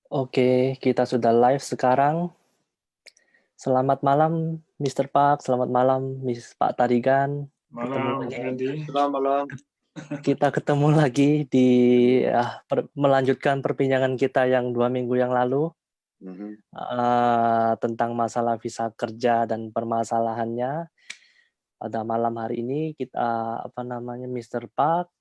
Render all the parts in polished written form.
Oke, kita sudah live sekarang. Selamat malam, Mr. Park. Selamat malam, Miss Pak Tarigan. Malam, Selamat malam. Kita ketemu lagi di melanjutkan perbincangan kita yang 2 minggu yang lalu tentang masalah visa kerja dan permasalahannya. Pada malam hari ini kita Mr. Park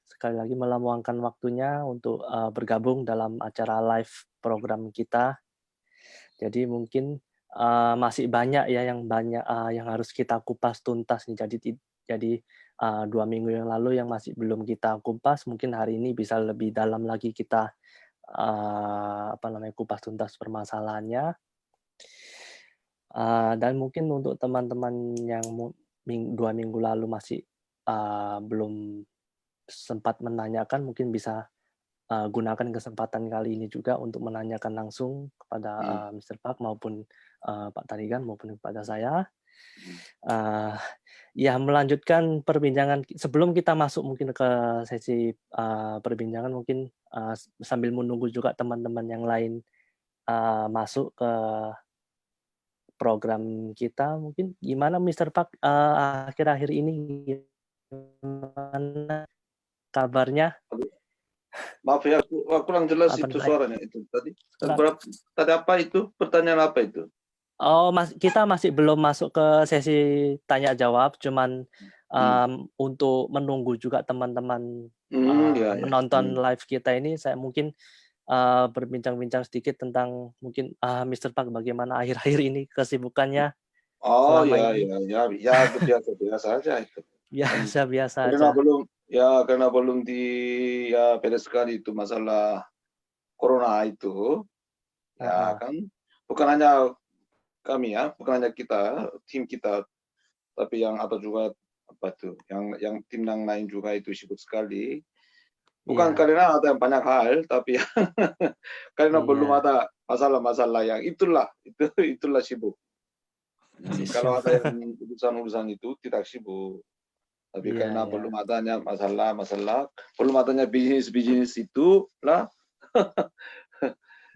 sekali lagi meluangkan waktunya untuk bergabung dalam acara live program kita. Jadi mungkin masih banyak ya yang harus kita kupas tuntas nih. Jadi 2 minggu yang lalu yang masih belum kita kupas, mungkin hari ini bisa lebih dalam lagi kita kupas tuntas permasalahannya. Dan mungkin untuk teman-teman yang 2 minggu lalu masih belum sempat menanyakan, mungkin bisa gunakan kesempatan kali ini juga untuk menanyakan langsung kepada Mr. Park maupun Pak Tarigan maupun kepada saya. Ya, melanjutkan perbincangan sebelum kita masuk mungkin ke sesi perbincangan, mungkin sambil menunggu juga teman-teman yang lain masuk ke program kita, mungkin gimana Mr. Park akhir-akhir ini, gimana kabarnya? Maaf ya, aku kurang jelas itu suaranya itu tadi. Tadi apa itu? Pertanyaan apa itu? Oh, kita masih belum masuk ke sesi tanya jawab, cuman untuk menunggu juga teman-teman menonton live kita ini, saya mungkin berbincang-bincang sedikit tentang mungkin Mr. Park bagaimana akhir-akhir ini kesibukannya. Oh ya, biasa aja itu. Biasa karena aja. Karena belum beres sekali itu masalah corona itu. Ya kan, bukan hanya kami ya, bukan hanya kita, tim kita, tapi yang ada juga yang tim yang lain juga itu sibuk sekali. Bukan karena ada yang banyak hal, tapi karena belum ada masalah-masalah yang itulah sibuk. Kalau ada yang urusan-urusan itu tidak sibuk. Tapi karena belum adanya masalah, belum adanya bisnis itu lah.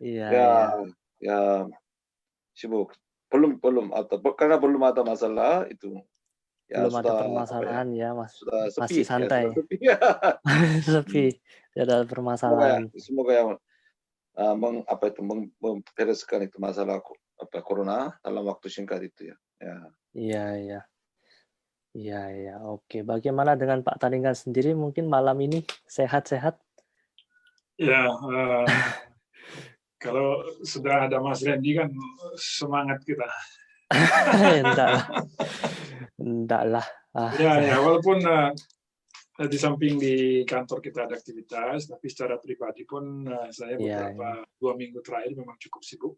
Ya sibuk. Belum karena belum ada masalah itu. Ya, belum ada permasalahan Mas. Sudah sepi, masih santai. Sepi. Tidak ada permasalahan. Semoga yang membereskan itu masalah corona dalam waktu singkat itu ya. Iya. Oke, bagaimana dengan Pak Tarigan sendiri? Mungkin malam ini sehat-sehat? Ya, kalau sudah ada Mas Randy kan semangat kita. Enggak lah. Ya, walaupun di samping di kantor kita ada aktivitas, tapi secara pribadi pun saya beberapa 2 minggu terakhir memang cukup sibuk.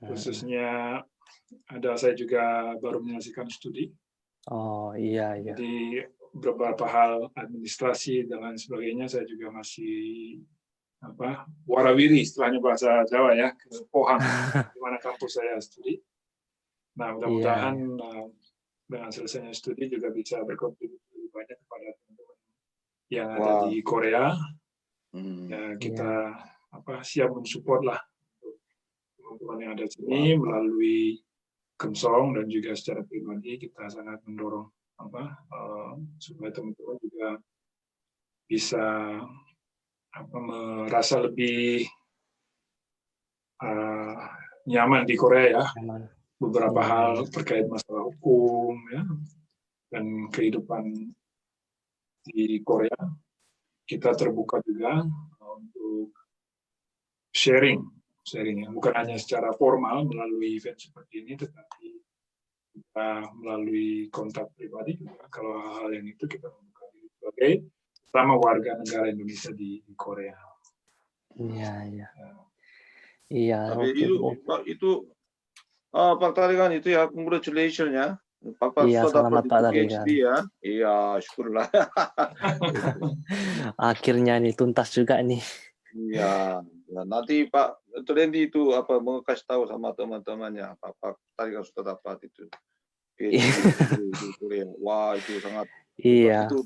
Khususnya saya juga baru menyelesaikan studi. Oh iya. Jadi beberapa hal administrasi dan lain sebagainya saya juga masih warawiri istilahnya bahasa Jawa ya, kepohan di mana kampus saya studi. Nah, mudah-mudahan dengan selesainya studi juga bisa berkontribusi lebih banyak kepada teman-teman yang ada di Korea. Kita siap mensupport lah teman-teman yang ada di sini melalui Kemsong, dan juga secara pribadi kita sangat mendorong supaya teman-teman juga bisa merasa lebih nyaman di Korea ya. Beberapa hal terkait masalah hukum ya dan kehidupan di Korea, kita terbuka juga untuk sharing ya. Bukan hanya secara formal melalui event seperti ini, tetapi kita melalui kontak pribadi juga kalau hal-hal yang itu kita membuka diri sebagai sama warga negara Indonesia di Korea. Iya. Tapi itu Pak Tarigan itu ya, congratulations ya. Pak selamat Pak Tarigan. ya. Iya, syukurlah. Akhirnya nih tuntas juga nih. Iya. Ya, nanti Pak Trendy itu mau kasih tahu sama teman-temannya Pak tadi kan sudah dapat itu PhD di Korea. Wah, itu sangat hebat. Iya, Itu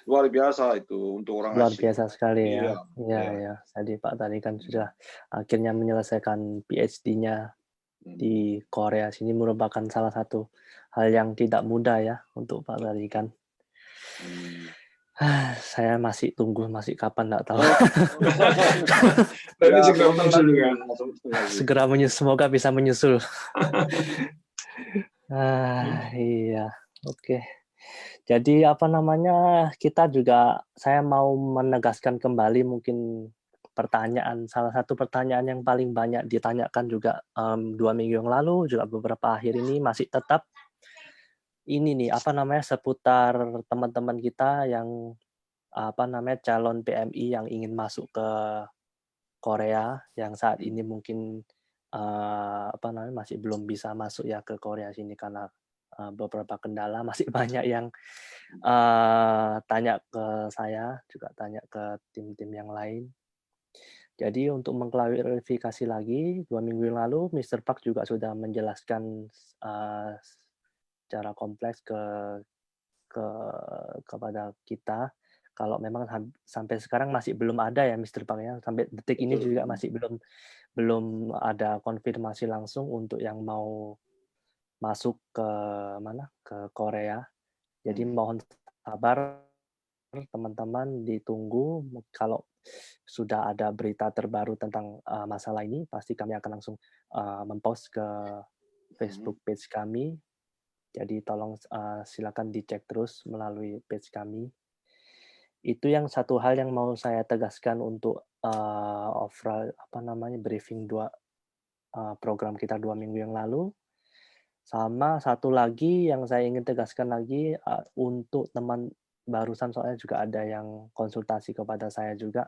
luar biasa itu untuk orang luar asing. biasa sekali Iya, ya. Iya, iya. ya. Jadi Pak tadi kan sudah akhirnya menyelesaikan PhD-nya di Korea. Sini merupakan salah satu hal yang tidak mudah ya untuk Pak tadi kan. Saya masih tunggu, masih kapan nggak tahu. Nanti Ya, segera sebentar muncul lagi. juga. Sebentar lagi. Segera semoga bisa menyusul. Iya, oke. Jadi apa namanya, kita juga saya mau menegaskan kembali mungkin salah satu pertanyaan yang paling banyak ditanyakan juga 2 minggu yang lalu, juga beberapa akhir ini masih tetap ini nih, apa namanya, seputar teman-teman kita yang apa namanya, calon PMI yang ingin masuk ke Korea, yang saat ini mungkin apa namanya, masih belum bisa masuk ya ke Korea sini karena beberapa kendala. Masih banyak yang tanya ke saya, juga tanya ke tim-tim yang lain. Jadi untuk mengklarifikasi lagi, 2 minggu yang lalu Mr. Park juga sudah menjelaskan secara kompleks ke kepada kita kalau memang sampai sekarang masih belum ada ya Mr. Park ya, sampai detik ini Betul. juga masih belum ada konfirmasi langsung untuk yang mau masuk ke mana, ke Korea. Jadi mohon sabar teman-teman, ditunggu kalau sudah ada berita terbaru tentang masalah ini, pasti kami akan langsung mempost ke Facebook page kami. Jadi tolong silakan dicek terus melalui page kami. Itu yang satu hal yang mau saya tegaskan untuk overall apa namanya, briefing program kita 2 minggu yang lalu. Sama satu lagi yang saya ingin tegaskan lagi, untuk teman barusan soalnya juga ada yang konsultasi kepada saya juga,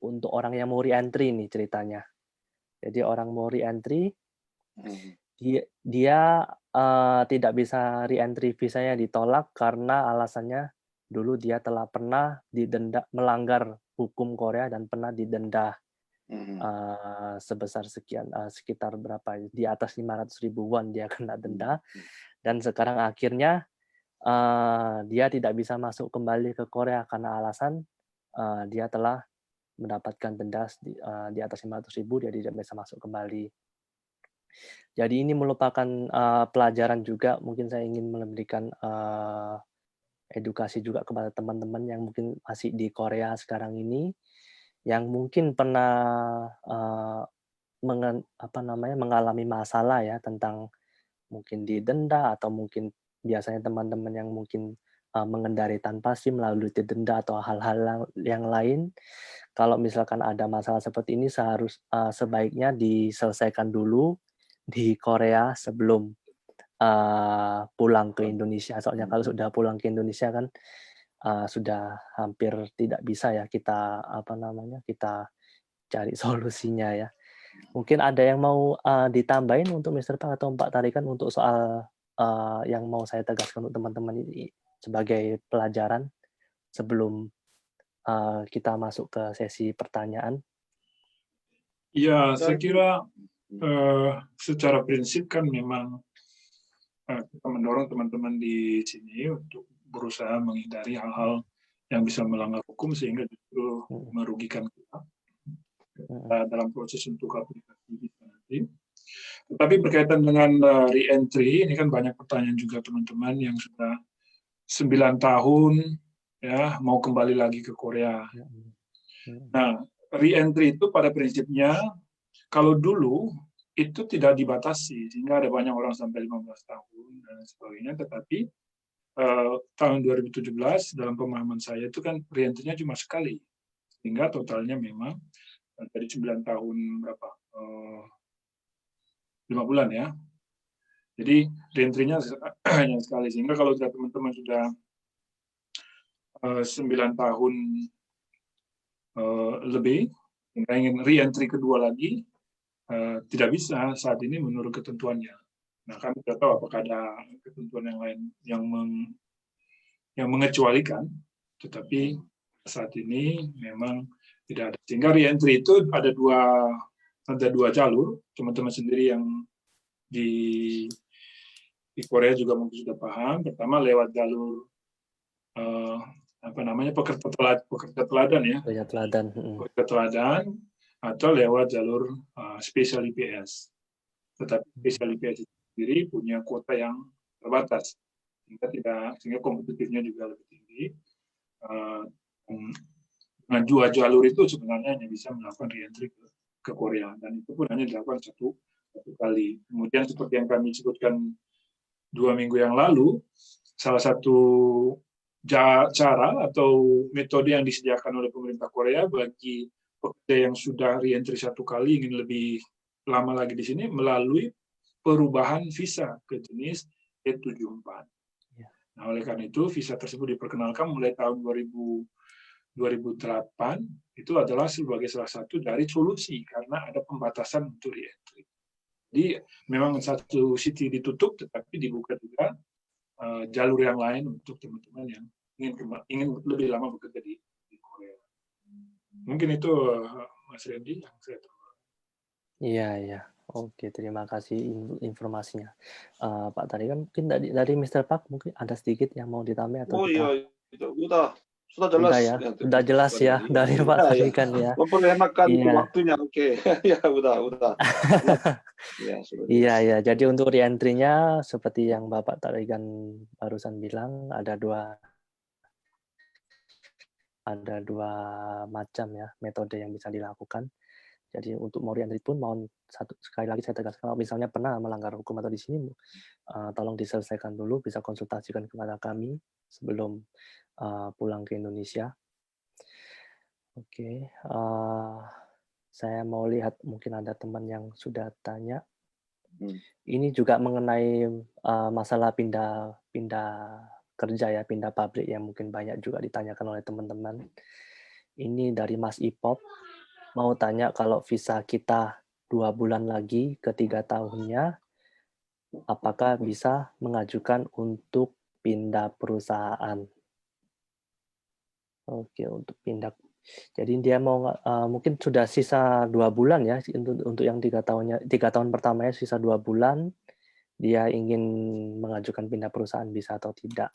untuk orang yang mau re-entry nih ceritanya. Jadi orang mau re-entry, dia tidak bisa re-entry visanya ditolak karena alasannya dulu dia telah pernah melanggar hukum Korea dan pernah didenda sebesar sekian, sekitar berapa, di atas 500.000 won dia kena denda, dan sekarang akhirnya dia tidak bisa masuk kembali ke Korea karena alasan dia telah mendapatkan denda di atas 500.000, dia tidak bisa masuk kembali. Jadi ini merupakan pelajaran juga, mungkin saya ingin memberikan edukasi juga kepada teman-teman yang mungkin masih di Korea sekarang ini, yang mungkin pernah mengalami masalah ya tentang mungkin didenda, atau mungkin biasanya teman-teman yang mungkin mengendarai tanpa SIM lalu didenda atau hal-hal yang lain. Kalau misalkan ada masalah seperti ini sebaiknya diselesaikan dulu di Korea sebelum pulang ke Indonesia. Soalnya kalau sudah pulang ke Indonesia kan sudah hampir tidak bisa ya kita kita cari solusinya ya. Mungkin ada yang mau ditambahin untuk Mr. Pak atau Pak Tarikan untuk soal yang mau saya tegaskan untuk teman-teman ini sebagai pelajaran sebelum kita masuk ke sesi pertanyaan. Ya, saya kira secara prinsip kan memang kita mendorong teman-teman di sini untuk berusaha menghindari hal-hal yang bisa melanggar hukum sehingga justru merugikan kita dalam proses untuk aplikasi nanti. Tetapi berkaitan dengan re-entry, ini kan banyak pertanyaan juga teman-teman yang sudah 9 tahun ya mau kembali lagi ke Korea. Nah, re-entry itu pada prinsipnya kalau dulu itu tidak dibatasi, sehingga ada banyak orang sampai 15 tahun dan sebagainya, tetapi tahun 2017 dalam pemahaman saya itu kan re-entry-nya cuma sekali, sehingga totalnya memang dari 9 tahun berapa? 5 bulan ya. Jadi re-entry-nya hanya sekali, sehingga kalau teman-teman sudah 9 tahun lebih, ingin re-entry kedua lagi, tidak bisa saat ini menurut ketentuannya. Nah, kami tidak tahu apakah ada ketentuan yang lain yang mengecualikan, tetapi saat ini memang tidak ada. Sehingga re-entry itu ada dua jalur. Teman-teman sendiri yang di Korea juga mungkin sudah paham. Pertama lewat jalur pekerja teladan ya, Kerja teladan. pekerja teladan, atau lewat jalur spesial IPS. Tetapi spesial IPS itu sendiri punya kuota yang terbatas, sehingga kompetitifnya juga lebih tinggi. Dengan dua jalur itu sebenarnya hanya bisa melakukan re-entry ke Korea, dan itu pun hanya dilakukan satu kali. Kemudian seperti yang kami sebutkan 2 minggu yang lalu, salah satu cara atau metode yang disediakan oleh pemerintah Korea bagi pekerja yang sudah re-entry 1 kali ingin lebih lama lagi di sini melalui perubahan visa ke jenis E74. Nah, oleh karena itu visa tersebut diperkenalkan mulai tahun 2008, itu adalah sebagai salah satu dari solusi karena ada pembatasan untuk re-entry. Jadi memang satu sisi ditutup, tetapi dibuka juga jalur yang lain untuk teman-teman yang ingin lebih lama bekerja di Korea. Mungkin itu Mas Randy yang saya tahu. Iya. Oke, terima kasih informasinya. Pak tadi kan mungkin dari Mr. Park mungkin ada sedikit yang mau ditambah atau kita? Iya, itu sudah jelas. Udah jelas ya dari Pak tadi kan ya. Memperhatikan itu waktunya, oke. Ya, udah. Iya. Jadi untuk re-entry-nya seperti yang Bapak tadi kan barusan bilang ada dua macam ya metode yang bisa dilakukan. Jadi untuk mau re-entry pun sekali lagi saya tegaskan, kalau misalnya pernah melanggar hukum atau di sini, tolong diselesaikan dulu, bisa konsultasikan kepada kami sebelum pulang ke Indonesia. Oke, saya mau lihat mungkin ada teman yang sudah tanya. Ini juga mengenai masalah pindah kerja ya, pindah pabrik yang mungkin banyak juga ditanyakan oleh teman-teman. Ini dari Mas Ipop, mau tanya kalau visa kita 2 bulan lagi ke 3 tahunnya, apakah bisa mengajukan untuk pindah perusahaan? Oke, untuk pindah. Jadi dia mau mungkin sudah sisa 2 bulan ya untuk yang 3 tahun pertamanya sisa 2 bulan, dia ingin mengajukan pindah perusahaan bisa atau tidak.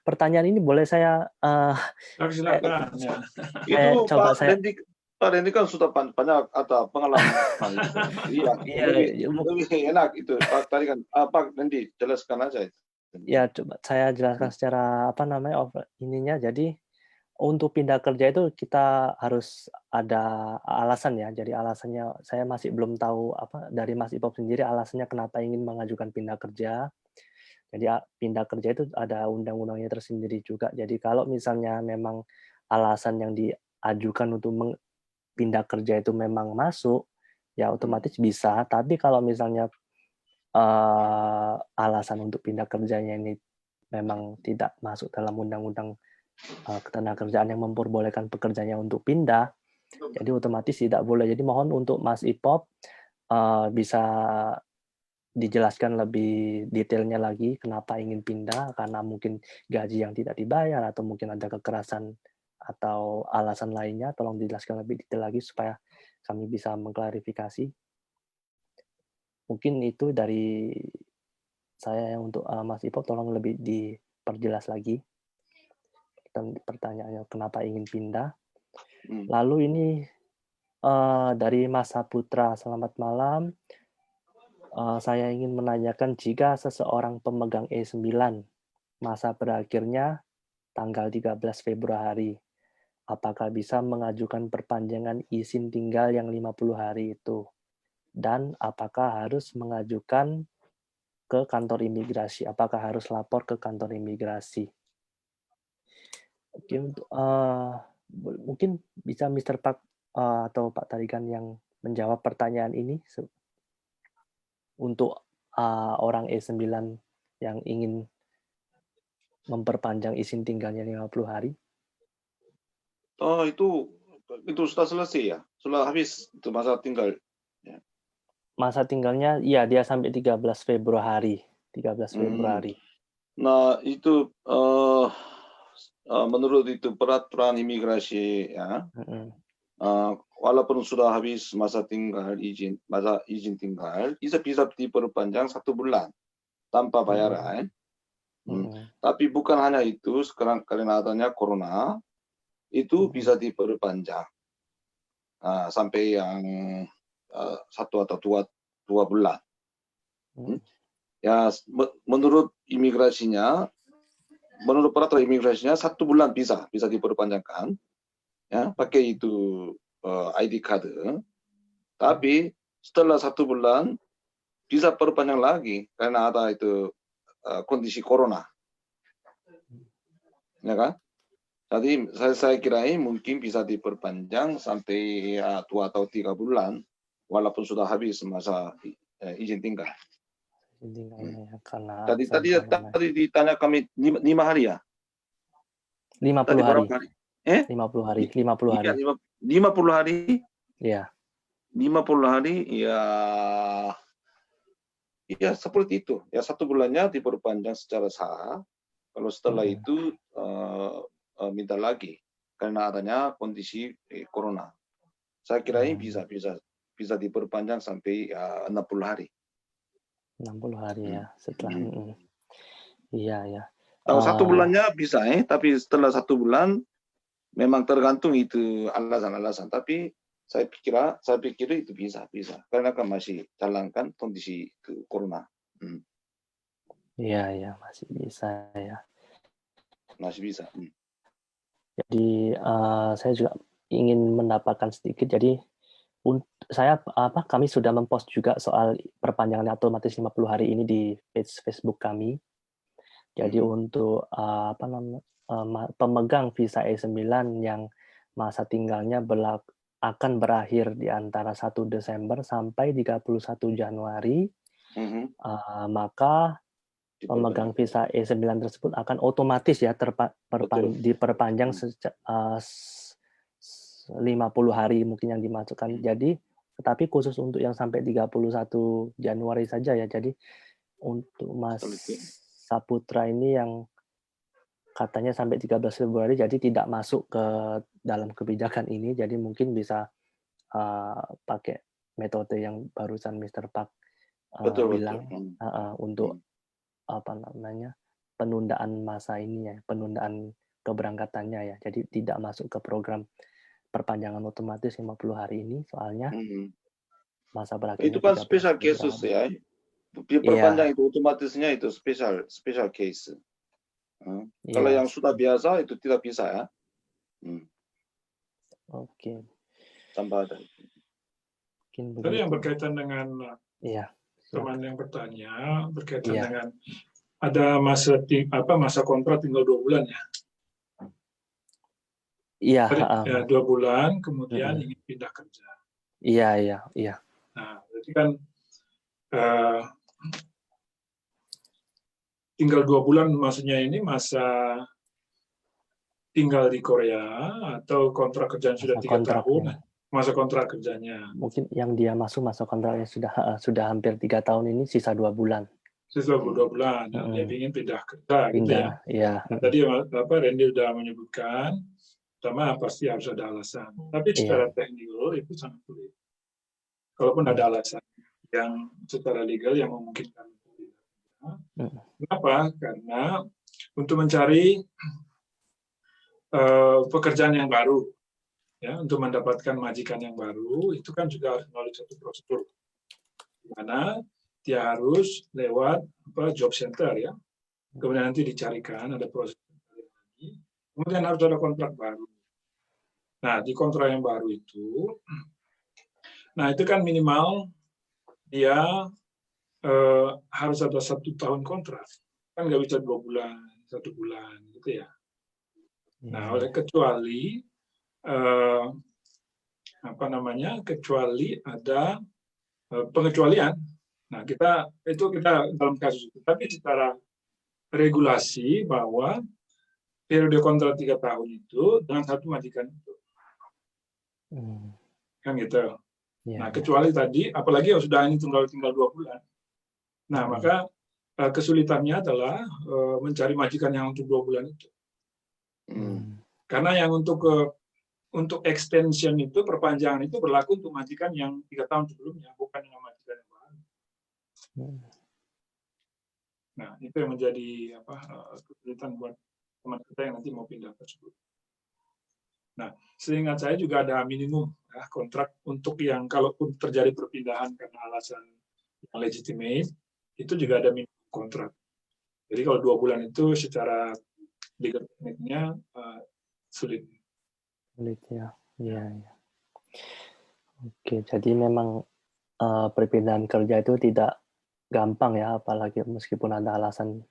Pertanyaan ini boleh saya Silakan. Itu Pak Randy kan sudah banyak ada pengalaman. Iya, lebih enak itu. Pak tadi kan Pak Randy jelaskan aja. Ya, coba saya jelaskan secara ininya. Jadi untuk pindah kerja itu kita harus ada alasan ya. Jadi alasannya saya masih belum tahu dari Mas Ipop sendiri alasannya kenapa ingin mengajukan pindah kerja. Jadi pindah kerja itu ada undang-undangnya tersendiri juga. Jadi kalau misalnya memang alasan yang diajukan untuk pindah kerja itu memang masuk, ya otomatis bisa. Tapi kalau misalnya alasan untuk pindah kerjanya ini memang tidak masuk dalam undang-undang ketenagakerjaan yang memperbolehkan pekerjanya untuk pindah, jadi otomatis tidak boleh. Jadi mohon untuk Mas Ipop bisa dijelaskan lebih detailnya lagi kenapa ingin pindah, karena mungkin gaji yang tidak dibayar atau mungkin ada kekerasan atau alasan lainnya. Tolong dijelaskan lebih detail lagi supaya kami bisa mengklarifikasi. Mungkin itu dari saya untuk Mas Ipop, tolong lebih diperjelas lagi pertanyaannya kenapa ingin pindah. Lalu ini dari Mas Saputra, selamat malam. Saya ingin menanyakan jika seseorang pemegang E9 masa berakhirnya tanggal 13 Februari, apakah bisa mengajukan perpanjangan izin tinggal yang 50 hari itu? Dan apakah harus mengajukan ke kantor imigrasi? Apakah harus lapor ke kantor imigrasi? Oke, untuk mungkin bisa Mr. Park atau Pak Tarigan yang menjawab pertanyaan ini untuk orang E9 yang ingin memperpanjang izin tinggalnya 50 hari. Oh, itu sudah selesai ya? Sudah habis itu masa tinggal. Ya. Masa tinggalnya ya dia sampai 13 Februari. 13 Februari. Nah, itu menurut itu peraturan imigrasi ya, walaupun sudah habis masa izin tinggal, bisa diperpanjang 1 bulan tanpa bayaran. Tapi bukan hanya itu, sekarang karena adanya corona, itu bisa diperpanjang sampai yang 1 atau 2 bulan. Ya, menurut imigrasinya, menurut peraturan imigrasinya 1 bulan bisa diperpanjangkan, ya, pakai itu ID card. Tapi setelah 1 bulan bisa perpanjang lagi karena ada itu kondisi corona, ya kan? Jadi saya kira mungkin bisa diperpanjang sampai 2 atau 3 bulan, walaupun sudah habis masa izin tinggal. Karena Tadi ditanya kami 5 hari ya? 50 hari. 50 hari. 50 hari. Iya, 50 hari. Iya. 50 hari ya. Iya, seperti itu. Ya, 1 bulannya diperpanjang secara sah. Kalau setelah itu minta lagi karena adanya kondisi corona. Saya kira ini bisa diperpanjang sampai 60 hari. 60 hari ya setelah. Iya ya. Kalau 1 bulannya bisa, tapi setelah 1 bulan memang tergantung itu alasan-alasan. Tapi saya pikir itu bisa karena kan masih jalankan kondisi itu corona. Iya masih bisa ya. Masih bisa. Jadi saya juga ingin mendapatkan sedikit. Jadi kami sudah mempost juga soal perpanjangan otomatis 50 hari ini di page Facebook kami. Jadi untuk pemegang visa E9 yang masa tinggalnya akan berakhir di antara 1 Desember sampai 31 Januari, maka pemegang visa E9 tersebut akan otomatis ya diperpanjang 50 hari mungkin yang dimasukkan. Jadi tetapi khusus untuk yang sampai 31 Januari saja ya. Jadi untuk Mas Saputra ini yang katanya sampai 13 Februari jadi tidak masuk ke dalam kebijakan ini, jadi mungkin bisa pakai metode yang barusan Mr. Park bilang. Untuk penundaan masa ini ya, penundaan keberangkatannya ya. Jadi tidak masuk ke program perpanjangan otomatis 50 hari ini soalnya masa berakhirnya itu kan special cases ya. Perpanjang itu otomatisnya itu special case. Kalau yang sudah biasa itu tidak bisa ya. Oke. Tambah ada. Tadi yang berkaitan dengan teman yang bertanya berkaitan dengan ada masa kontrak tinggal 2 bulan ya. Iya. 2 bulan kemudian ingin pindah kerja. Iya. Nah, berarti kan tinggal 2 bulan maksudnya ini masa tinggal di Korea atau kontrak kerjaan sudah 3 tahun, masa kontrak kerjanya. Mungkin yang dia masuk masa kontraknya sudah hampir 3 tahun ini, sisa 2 bulan. Sisa 2 bulan, dia ingin pindah kerja gitu ya. Iya. Nah, tadi Randy sudah menyebutkan, pertama pasti harus ada alasan. Tapi secara teknikal itu sangat sulit. Kalaupun ada alasan yang secara legal yang memungkinkan. Kenapa? Karena untuk mencari pekerjaan yang baru, ya, untuk mendapatkan majikan yang baru, itu kan juga harus melalui satu prosedur, di mana dia harus lewat job center, ya. Kemudian nanti dicarikan ada proses lagi, kemudian harus ada kontrak baru. Nah, di kontrak yang baru itu, nah itu kan minimal dia harus ada 1 tahun kontrak, kan nggak bisa 2 bulan, 1 bulan, gitu ya. Nah, kecuali kecuali ada pengecualian. Nah, kita dalam kasus itu, tapi secara regulasi bahwa periode kontrak 3 tahun itu dengan 1 majikan itu, kan gitu. Nah, kecuali tadi, apalagi yang sudah ini tinggal 2 bulan. Nah, maka kesulitannya adalah mencari majikan yang untuk 2 bulan itu. Karena yang untuk extension itu, perpanjangan itu berlaku untuk majikan yang 3 tahun sebelumnya, bukan yang majikan yang baru. Nah, itu yang menjadi kesulitan buat teman kita yang nanti mau pindah tersebut. Nah, seingat saya juga ada minimum ya, kontrak untuk yang kalaupun terjadi perpindahan karena alasan yang legitimate, itu juga ada minimum kontrak. Jadi kalau 2 bulan itu secara legal technique-nya sulit. Sulit ya. Iya. Oke, jadi memang perpindahan kerja itu tidak gampang ya, apalagi meskipun ada alasan,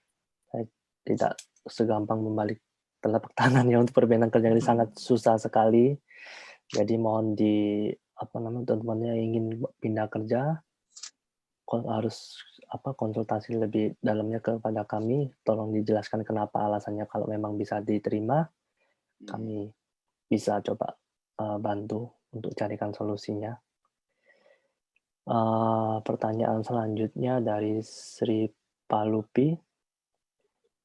tidak segampang membalik telapak tangan ya, untuk perpindahan kerja ini sangat susah sekali. Jadi mohon teman-teman yang ingin pindah kerja harus konsultasi lebih dalamnya kepada kami, tolong dijelaskan kenapa alasannya, kalau memang bisa diterima kami bisa coba bantu untuk carikan solusinya. Pertanyaan selanjutnya dari Sri Palupi,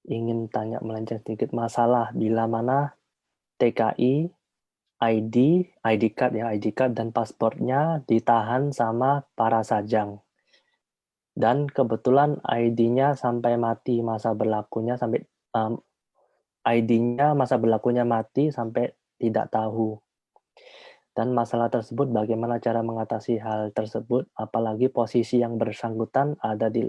ingin tanya melenceng sedikit, masalah bila mana TKI, ID card dan paspornya ditahan sama para sajang. Dan kebetulan ID-nya sampai mati masa berlakunya ID-nya masa berlakunya mati sampai tidak tahu. Dan masalah tersebut bagaimana cara mengatasi hal tersebut, apalagi posisi yang bersangkutan ada di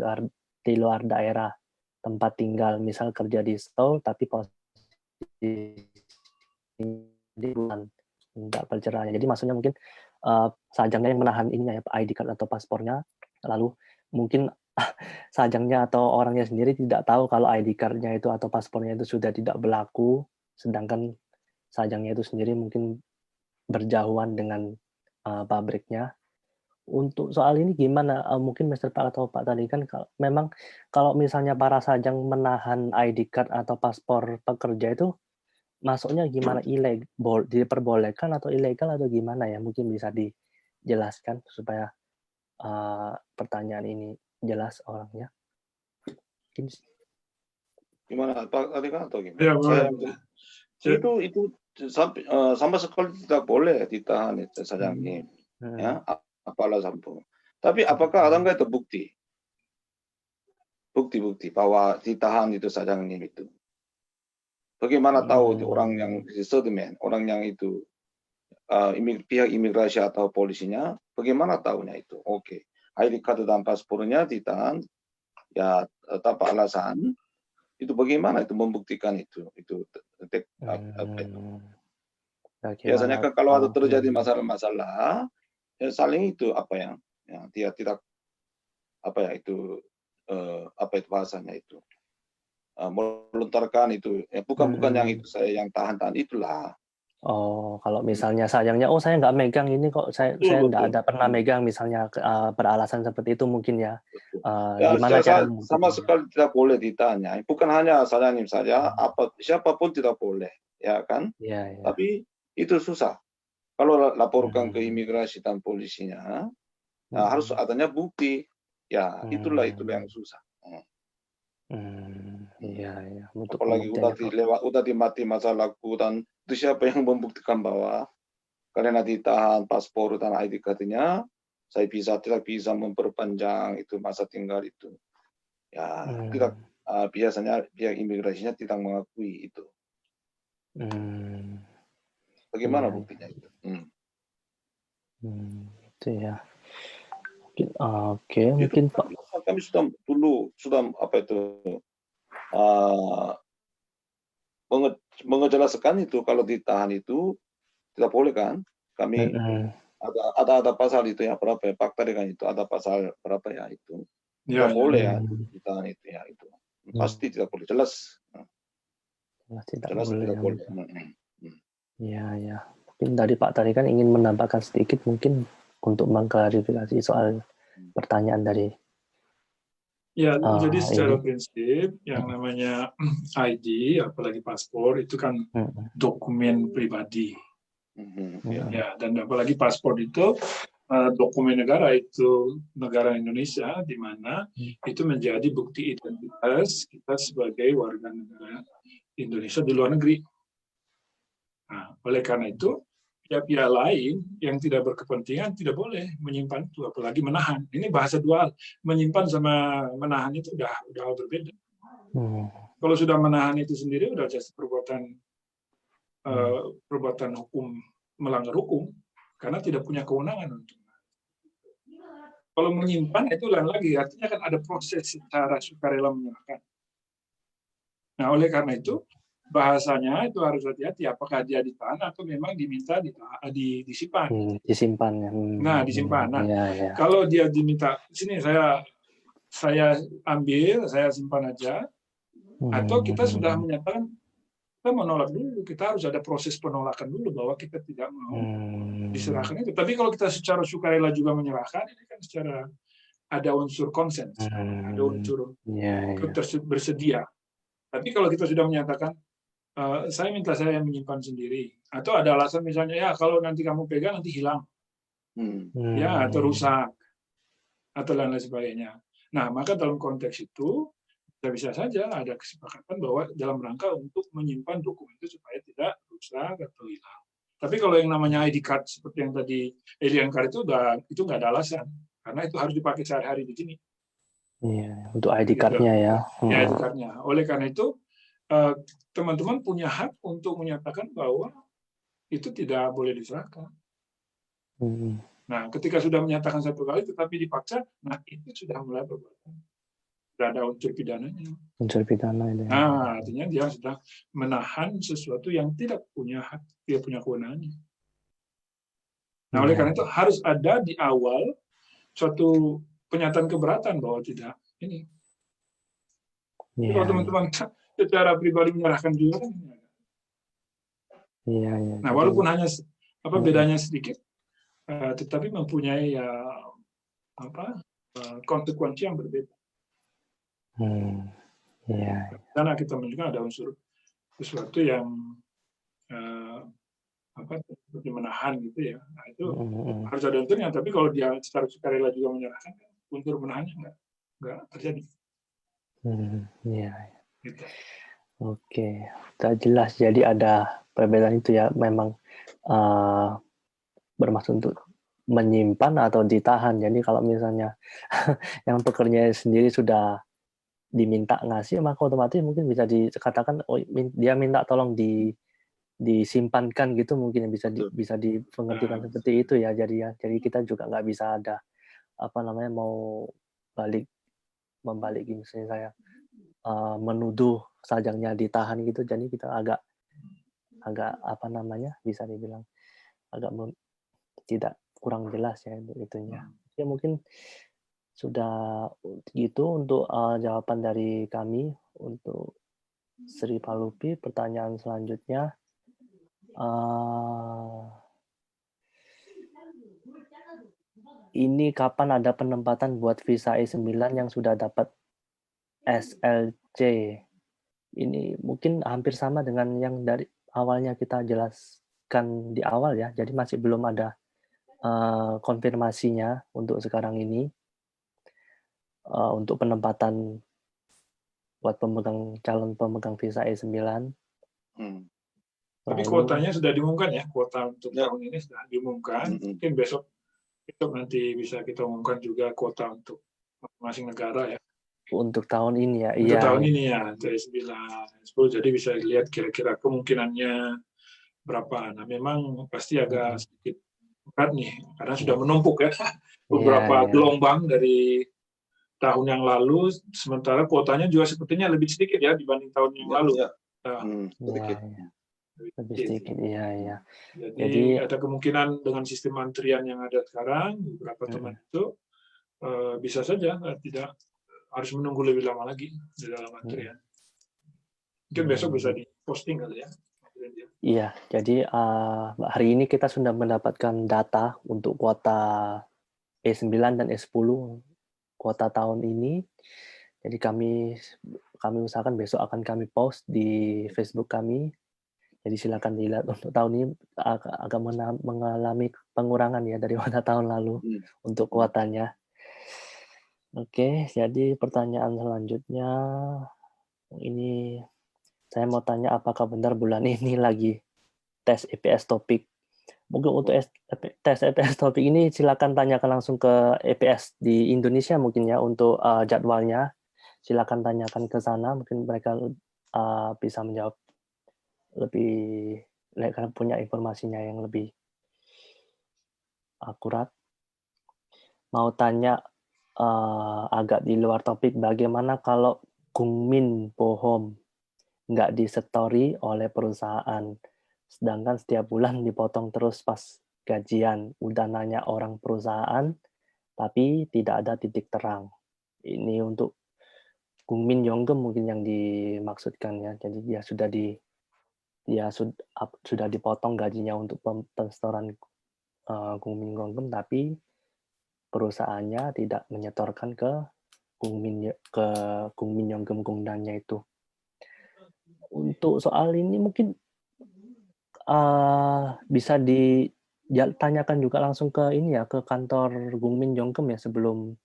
luar daerah tempat tinggal, misal kerja di Seoul tapi posisi di bulan tidak perceraian. Jadi maksudnya mungkin sajangnya yang menahan ininya ya, ID card atau paspornya, lalu mungkin sajangnya atau orangnya sendiri tidak tahu kalau ID card-nya itu atau paspornya itu sudah tidak berlaku, sedangkan sajangnya itu sendiri mungkin berjauhan dengan pabriknya. Untuk soal ini gimana? Mungkin Mr. Pak atau Pak tadi kan memang kalau misalnya para sajang menahan ID card atau paspor pekerja itu masuknya gimana, diperbolehkan atau ilegal atau gimana ya? Mungkin bisa dijelaskan supaya pertanyaan ini jelas orangnya. Gimana Pak tadi kan atau gimana? Ya, Itu sama sekali tidak boleh ditahan itu sajangnya. Ya, apalah sampo. Tapi apakah ada nggak itu bukti bahwa ditahan itu sajangnya itu? Bagaimana tahu orang yang settlement, orang yang itu pihak imigrasi atau polisinya, bagaimana tahunya itu? Oke, ID card dan paspornya ditahan, ya tanpa alasan. Itu bagaimana itu membuktikan itu biasanya kan kalau ada terjadi masalah-masalah ya saling itu dia tidak itu bahasanya itu melontarkan itu bukan yang itu saya yang tahan itulah. Kalau misalnya sayangnya, saya nggak megang ini kok, saya nggak ada pernah megang misalnya, beralasan seperti itu mungkin ya. Gimana cara sama sekali tidak boleh ditanya. Bukan hanya sajangnya saja, siapapun tidak boleh, ya kan? Iya. Tapi itu susah. Kalau laporkan ke imigrasi dan polisinya, harus adanya bukti. Ya, itulah yang susah. Iya. Apalagi udah dimati masa laku dan itu siapa yang membuktikan bahwa karena ditahan paspor dan ID card-nya, saya tidak bisa memperpanjang itu masa tinggal itu. Ya, tidak biasanya pihak imigrasinya tidak mengakui itu. Bagaimana buktinya itu? Itu ya. Oke, mungkin Pak. Kami sudah menjelaskan itu kalau ditahan itu tidak boleh kan? Kami ada pasal itu ya berapa ya Pak tadi kan itu ada pasal berapa ya itu tidak boleh ya ditahan itu ya itu pasti tidak boleh jelas. Tidak boleh. Iya. Mungkin dari Pak tadi kan ingin menambahkan sedikit mungkin untuk mengklarifikasi soal pertanyaan dari. Ya, jadi secara prinsip yang namanya ID, apalagi paspor, itu kan dokumen pribadi. Ya, dan apalagi paspor itu dokumen negara, itu negara Indonesia, di mana itu menjadi bukti identitas kita sebagai warga negara Indonesia di luar negeri. Nah, oleh karena itu, pihak-pihak lain yang tidak berkepentingan tidak boleh menyimpan itu, apalagi menahan. Ini bahasa dual, menyimpan sama menahan itu udah hal berbeda. Kalau sudah menahan itu sendiri udah jadi perbuatan hukum, melanggar hukum, karena tidak punya kewenangan untuk. Kalau menyimpan itu lain lagi, artinya kan ada proses secara sukarela menyerahkan. Nah, oleh karena itu bahasanya itu harus hati-hati, apakah dia ditahan atau memang diminta disimpan. Disimpan ya. Nah, disimpan. Nah, ya. kalau dia diminta, sini saya ambil, saya simpan aja, atau kita sudah menyatakan kita menolak dulu, kita harus ada proses penolakan dulu bahwa kita tidak mau diserahkan itu. Tapi kalau kita secara sukarela juga menyerahkan, ini kan secara ada unsur konsen, ada unsur bersedia. Tapi kalau kita sudah menyatakan saya minta saya menyimpan sendiri, atau ada alasan misalnya ya kalau nanti kamu pegang nanti hilang, ya atau rusak, atau lain sebagainya. Nah, maka dalam konteks itu bisa saja ada kesepakatan bahwa dalam rangka untuk menyimpan dokumen itu supaya tidak rusak atau hilang. Tapi kalau yang namanya ID card seperti yang tadi alien card itu nggak ada alasan, karena itu harus dipakai sehari-hari di sini. Iya, untuk ID card-nya ya. Ya, ID card-nya. Oleh karena itu teman-teman punya hak untuk menyatakan bahwa itu tidak boleh diserahkan. Nah, ketika sudah menyatakan satu kali tetapi dipaksa, nah itu sudah mulai perbuatan. Sudah ada unsur pidananya. Unsur pidana itu. Nah, artinya dia sudah menahan sesuatu yang tidak punya hak, tidak punya kewenangan. Nah, oleh karena itu harus ada di awal suatu pernyataan keberatan bahwa tidak ini. Kalau teman-teman secara pribadi menyerahkan juga kan. Nah, walaupun hanya bedanya sedikit, tetapi mempunyai konsekuensi yang berbeda. Karena kita menunjukkan ada unsur sesuatu yang seperti menahan gitu ya. Nah, itu harus ada unsurnya. Tapi kalau dia secara sukarela juga menyerahkan, unsur menahannya nggak terjadi. Gitu. Oke, sudah jelas. Jadi ada perbedaan itu ya. Memang bermaksud untuk menyimpan atau ditahan. Jadi kalau misalnya yang pekerja sendiri sudah diminta ngasih, maka otomatis mungkin bisa dikatakan dia minta tolong disimpankan gitu, mungkin bisa dipengertikan seperti itu ya. Jadi kita juga nggak bisa ada mau membalik misalnya saya menuduh sajangnya ditahan gitu. Jadi kita agak bisa dibilang agak tidak kurang jelas ya itunya. Ya mungkin sudah gitu untuk jawaban dari kami untuk Sri Palupi. Pertanyaan selanjutnya, ini kapan ada penempatan buat visa E9 yang sudah dapat SLC? Ini mungkin hampir sama dengan yang dari awalnya kita jelaskan di awal ya. Jadi masih belum ada konfirmasinya untuk sekarang ini. Untuk penempatan buat calon pemegang visa E9. Tapi kuotanya sudah diumumkan ya, kuota untuk tahun ini sudah diumumkan. Mungkin besok nanti bisa kita umumkan juga kuota untuk masing-masing negara ya. Untuk tahun ini ya. Untuk tahun ini ya, dari 9, 10. Jadi bisa lihat kira-kira kemungkinannya berapa. Nah, memang pasti agak sedikit berat nih, karena sudah menumpuk ya. Beberapa gelombang dari tahun yang lalu, sementara kuotanya juga sepertinya lebih sedikit ya dibanding tahun yang lalu. Lebih sedikit, iya. Jadi ada kemungkinan dengan sistem antrian yang ada sekarang, beberapa teman itu bisa saja tidak harus menunggu lebih lama lagi di dalam antrian. Mungkin besok bisa diposting kali ya. Iya, jadi hari ini kita sudah mendapatkan data untuk kuota E9 dan E10 kuota tahun ini. Jadi kami usahakan besok akan kami post di Facebook kami. Jadi silakan dilihat. Untuk tahun ini agak mengalami pengurangan ya dari tahun lalu untuk kuotanya. Oke, jadi pertanyaan selanjutnya ini saya mau tanya, apakah benar bulan ini lagi tes EPS topik. Mungkin untuk tes EPS topik ini silakan tanyakan langsung ke EPS di Indonesia mungkin ya untuk jadwalnya. Silakan tanyakan ke sana, mungkin mereka bisa menjawab lebih, mereka punya informasinya yang lebih akurat. Mau tanya agak di luar topik, bagaimana kalau Gungmin Bohom nggak disetori oleh perusahaan, sedangkan setiap bulan dipotong terus pas gajian, udah nanya orang perusahaan, tapi tidak ada titik terang. Ini untuk Gungmin Yonggem mungkin yang dimaksudkan ya, jadi dia sudah dipotong gajinya untuk pensetoran Gungmin Yonggem, tapi perusahaannya tidak menyetorkan ke Gungmin Yonggem Gungdannya itu. Untuk soal ini mungkin bisa ditanyakan juga langsung ke ini ya, ke kantor Gungmin Yonggem ya sebelum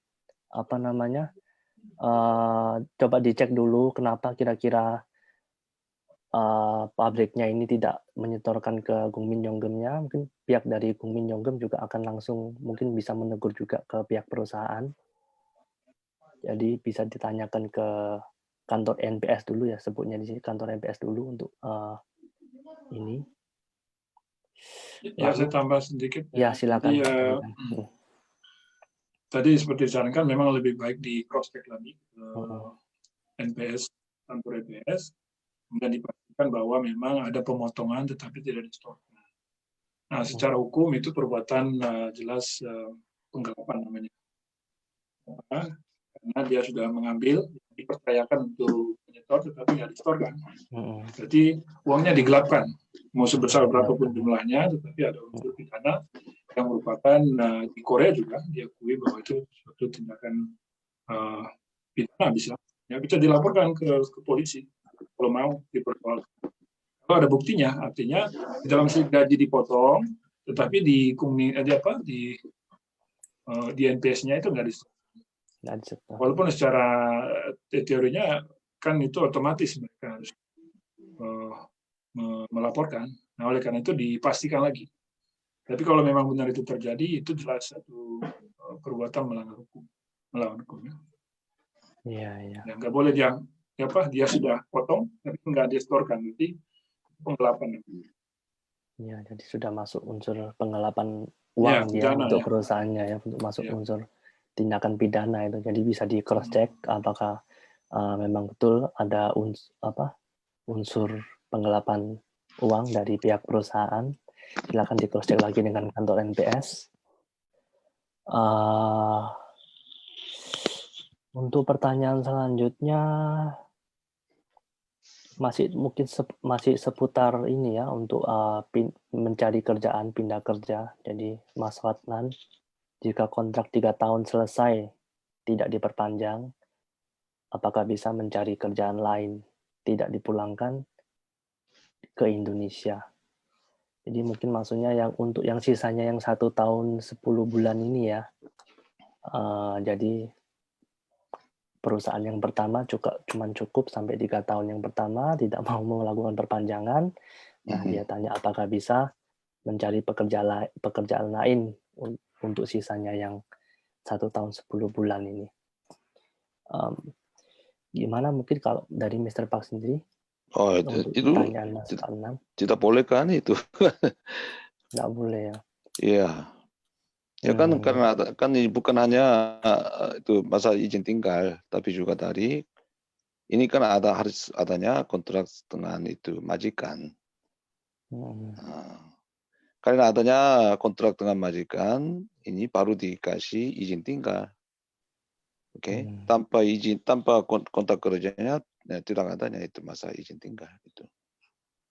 coba dicek dulu kenapa kira-kira pabriknya ini tidak menyetorkan ke Gungmin Yonggemnya. Mungkin pihak dari Gungmin Yonggem juga akan langsung mungkin bisa menegur juga ke pihak perusahaan. Jadi bisa ditanyakan ke kantor NPS dulu ya, sebutnya di sini kantor NPS dulu untuk ini. Ya, saya tambah sedikit. Ya, silakan. Jadi, tadi seperti disarankan memang lebih baik di cross check lagi NPS, kantor NPS, kemudian dipastikan bahwa memang ada pemotongan tetapi tidak disetorkan. Nah, secara hukum itu perbuatan jelas penggelapan namanya. Karena dia sudah mengambil, dipercayakan untuk menyetor tetapi nggak disetorkan. Berarti uangnya digelapkan. Mau sebesar berapapun jumlahnya, tetapi ada unsur pidana yang merupakan di Korea juga diakui bahwa itu suatu tindakan pidana bisa dilaporkan ke polisi kalau mau dipersoalkan. Kalau ada buktinya, artinya di dalam gaji dipotong, tetapi di NPS-nya itu nggak disetor. Walaupun secara teorinya kan itu otomatis mereka harus melaporkan. Nah, oleh karena itu dipastikan lagi. Tapi kalau memang benar itu terjadi, itu jelas satu perbuatan melanggar hukum, melawan hukum. Iya. Ya, nggak boleh dia sudah potong, tapi nggak disetorkan, berarti penggelapan. Ya, jadi sudah masuk unsur penggelapan uang untuk perusahaannya ya, untuk masuk unsur tindakan pidana itu. Jadi bisa di cross check apakah memang betul ada unsur penggelapan uang dari pihak perusahaan. Silakan di cross check lagi dengan kantor NPS. Untuk pertanyaan selanjutnya masih seputar ini ya, untuk mencari kerjaan, pindah kerja. Jadi Mas Watnan, jika kontrak 3 tahun selesai tidak diperpanjang, apakah bisa mencari kerjaan lain, tidak dipulangkan ke Indonesia? Jadi mungkin maksudnya untuk yang sisanya yang 1 tahun 10 bulan ini ya. Jadi perusahaan yang pertama cuma cukup sampai 3 tahun yang pertama, tidak mau melakukan perpanjangan. Nah, dia tanya apakah bisa mencari pekerjaan lain untuk sisanya yang 1 tahun 10 bulan ini. Gimana mungkin kalau dari Mr. Park sendiri? Itu pertanyaan Mas Anam. Tidak boleh kan itu? Nggak boleh ya? Iya. Ya kan karena kan bukan hanya itu masalah izin tinggal, tapi juga tadi ini kan harus adanya kontrak dengan itu majikan. Karena adanya kontrak dengan majikan, ini baru dikasih izin tinggal. Oke, tanpa kontrak kerjanya tidak adanya itu masalah izin tinggal itu.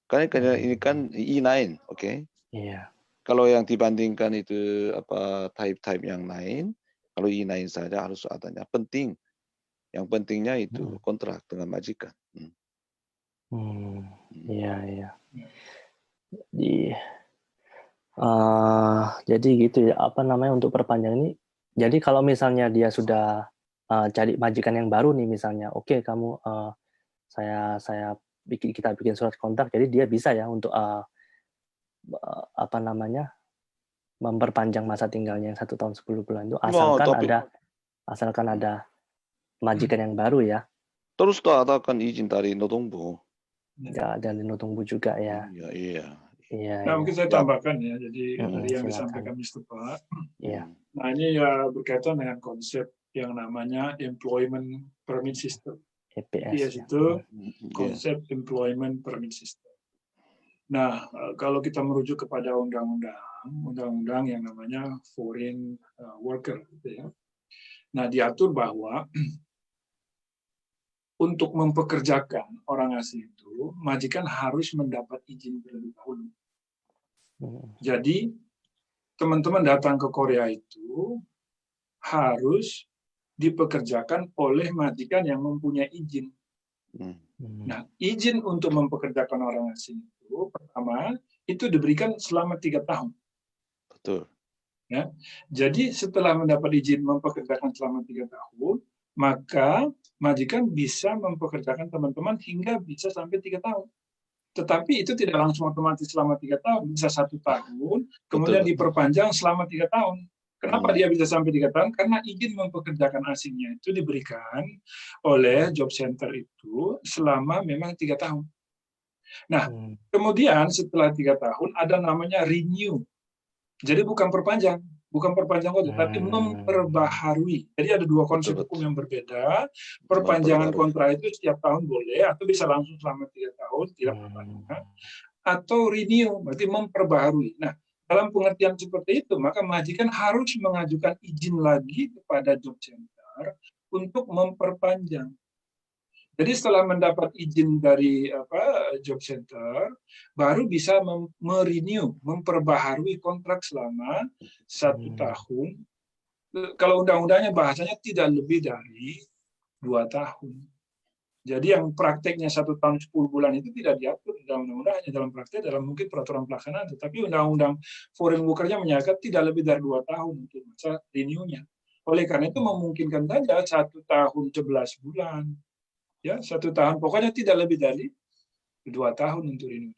Karena ini kan I9, oke? Iya. Kalau yang dibandingkan itu type yang lain, kalau I9 saja harus adanya penting. Yang pentingnya itu kontrak dengan majikan. Iya. Jadi gitu ya, untuk perpanjangan ini. Jadi kalau misalnya dia sudah cari majikan yang baru nih misalnya, oke, kamu kita bikin surat kontrak, jadi dia bisa ya untuk apa namanya, memperpanjang masa tinggalnya yang 1 tahun 10 bulan itu Nah, asalkan ada majikan yang baru ya. terus ada kan izin dari Nodombu. Ya, dan Nodombu juga ya. Iya, iya. Iya, Nah, iya. mungkin saya tambahkan ya. Jadi dari yang Silakan. disampaikan Mr. Pak. Iya. Nah, ini ya berkaitan dengan konsep yang namanya Employment Permit System. EPS ya. itu konsep Employment Permit System. Nah, kalau kita merujuk kepada undang-undang yang namanya Foreign Worker, gitu ya. Nah, diatur bahwa untuk mempekerjakan orang asing itu, majikan harus mendapat izin terlebih dahulu. Jadi, teman-teman datang ke Korea itu harus dipekerjakan oleh majikan yang mempunyai izin. Nah, izin untuk mempekerjakan orang asing itu pertama itu diberikan selama 3 tahun. Betul. Ya, jadi setelah mendapat izin mempekerjakan selama 3 tahun, maka majikan bisa mempekerjakan teman-teman hingga bisa sampai 3 tahun. Tetapi itu tidak langsung otomatis selama 3 tahun, bisa 1 tahun, kemudian diperpanjang selama 3 tahun. Kenapa dia bisa sampai 3 tahun? Karena izin mempekerjakan asingnya itu diberikan oleh job center itu selama memang 3 tahun. Nah, kemudian setelah 3 tahun ada namanya renew. Jadi bukan perpanjang kontrak, tapi memperbaharui. Jadi ada 2 konsep hukum yang berbeda. Perpanjangan kontrak itu setiap tahun boleh, atau bisa langsung selama 3 tahun, tidak perpanjangan. Atau renew, berarti memperbaharui. Nah, dalam pengertian seperti itu, maka majikan harus mengajukan izin lagi kepada job center untuk memperpanjang. Jadi setelah mendapat izin dari job center, baru bisa merenew, memperbaharui kontrak selama 1 tahun. Kalau undang-undangnya bahasanya tidak lebih dari 2 tahun. Jadi yang prakteknya 1 tahun 10 bulan itu tidak diatur dalam undang-undang, hanya dalam praktek, dalam mungkin peraturan pelaksanaan. Tetapi undang-undang foreign worker-nya menyatakan tidak lebih dari 2 tahun untuk masa renew-nya. Oleh karena itu memungkinkan saja 1 tahun 11 bulan. Ya, 1 tahun, pokoknya tidak lebih dari 2 tahun untuk renew.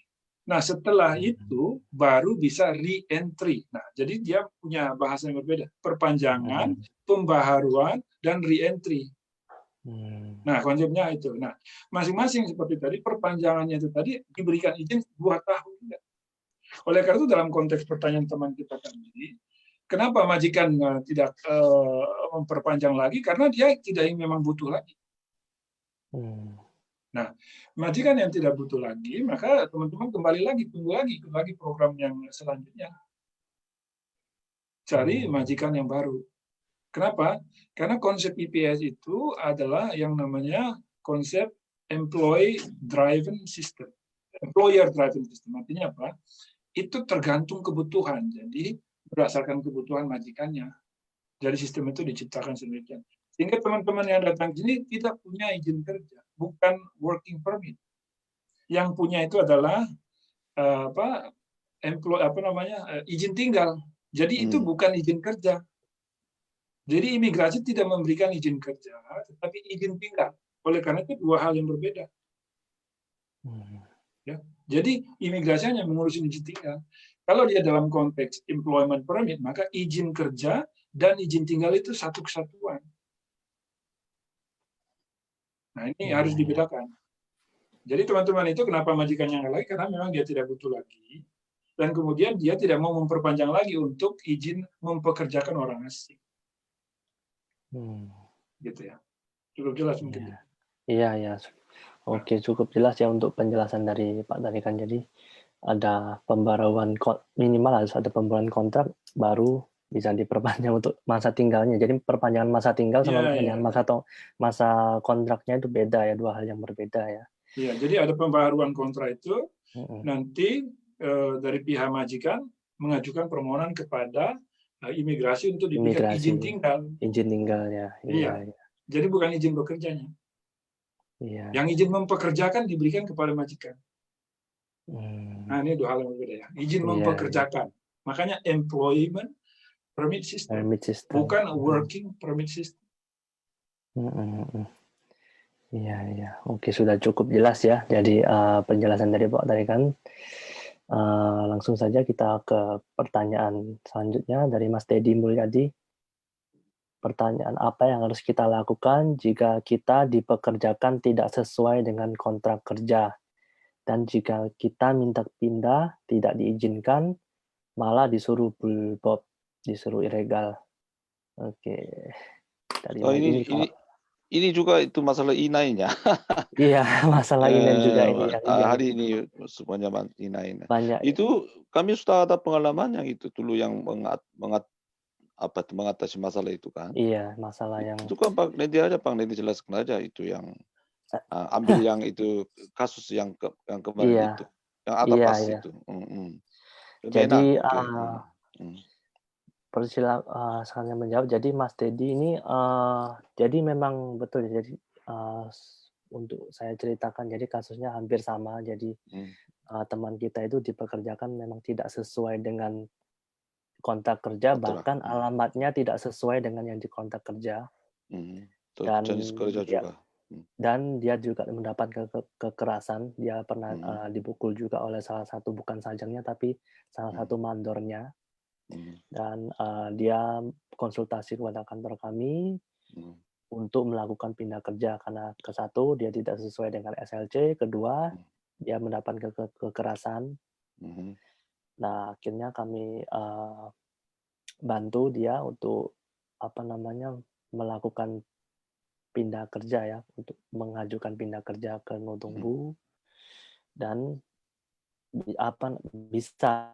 Nah, setelah itu baru bisa re-entry. Nah, jadi dia punya bahasa yang berbeda. Perpanjangan, pembaharuan, dan re-entry. Nah, konsepnya itu. Nah, masing-masing seperti tadi, perpanjangannya itu tadi diberikan izin 2 tahun. Oleh karena itu dalam konteks pertanyaan teman kita tadi, kenapa majikan tidak memperpanjang lagi? Karena dia tidak memang butuh lagi. Nah, majikan yang tidak butuh lagi, maka teman-teman kembali lagi, tunggu lagi program yang selanjutnya. Cari majikan yang baru. Kenapa? Karena konsep EPS itu adalah yang namanya konsep employer driven system. Artinya apa? Itu tergantung kebutuhan. Jadi berdasarkan kebutuhan majikannya. Jadi sistem itu diciptakan sedemikian. Sehingga teman-teman yang datang sini tidak punya izin kerja, bukan working permit. Yang punya itu adalah izin tinggal. Jadi itu bukan izin kerja. Jadi imigrasi tidak memberikan izin kerja, tetapi izin tinggal. Oleh karena itu 2 hal yang berbeda. Ya. Jadi imigrasi hanya mengurus izin tinggal. Kalau dia dalam konteks employment permit, maka izin kerja dan izin tinggal itu satu kesatuan. Nah, ini harus dibedakan. Jadi teman-teman itu kenapa majikannya nggak lagi? Karena memang dia tidak butuh lagi. Dan kemudian dia tidak mau memperpanjang lagi untuk izin mempekerjakan orang asing. Gitu ya. Cukup jelas mungkin. Iya. Oke, cukup jelas ya untuk penjelasan dari Pak tadi kan. Jadi ada pembaruan minimal harus ada pembaruan kontrak baru bisa diperpanjang untuk masa tinggalnya. Jadi perpanjangan masa tinggal sama perpanjangan masa kontraknya itu beda ya, 2 hal yang berbeda ya. Iya, jadi ada pembaruan kontrak itu nanti dari pihak majikan mengajukan permohonan kepada imigrasi untuk diberikan izin tinggal. Izin tinggal ya. Iya. Jadi bukan izin bekerjanya. Iya. Yang izin mempekerjakan diberikan kepada majikan. Nah, ini 2 hal yang berbeda ya. Izin mempekerjakan. Makanya employment permit system. Bukan working permit system. Iya. Oke, sudah cukup jelas ya. Jadi penjelasan dari Pak tadi kan. Langsung saja kita ke pertanyaan selanjutnya dari Mas Dedi Mulyadi. Pertanyaan, apa yang harus kita lakukan jika kita dipekerjakan tidak sesuai dengan kontrak kerja? Dan jika kita minta pindah, tidak diizinkan, malah disuruh bulbob, disuruh ilegal. Oke, dari Oh, Mas ini kalau ini juga itu masalah inainya. iya, masalah inen juga ini yang Hari ini semuanya inain. banyak. Itu kami sudah ada pengalaman yang itu dulu yang mengatasi masalah itu kan. Iya, masalah yang Itu kan Pak Nedi jelaskan aja itu yang ambil yang itu kasus yang kemarin iya, itu, yang ada iya, pas iya. itu. Lebih Jadi enak, oke. saya menjawab. Jadi Mas Dedi ini, jadi memang betul ya. Jadi untuk saya ceritakan, jadi kasusnya hampir sama. Jadi teman kita itu dipekerjakan memang tidak sesuai dengan kontrak kerja, Kontrak. bahkan alamatnya tidak sesuai dengan yang di kontrak kerja. Dan Jenis kerja dia juga. dan dia juga mendapat kekerasan. Dia pernah dipukul juga oleh salah satu, bukan sajangnya tapi salah satu mandornya. Dan dia konsultasi kepada kantor kami untuk melakukan pindah kerja karena satu dia tidak sesuai dengan SLC, kedua dia mendapat kekerasan. Nah, akhirnya kami bantu dia untuk melakukan pindah kerja ya, untuk mengajukan pindah kerja ke Nodongbu dan bisa.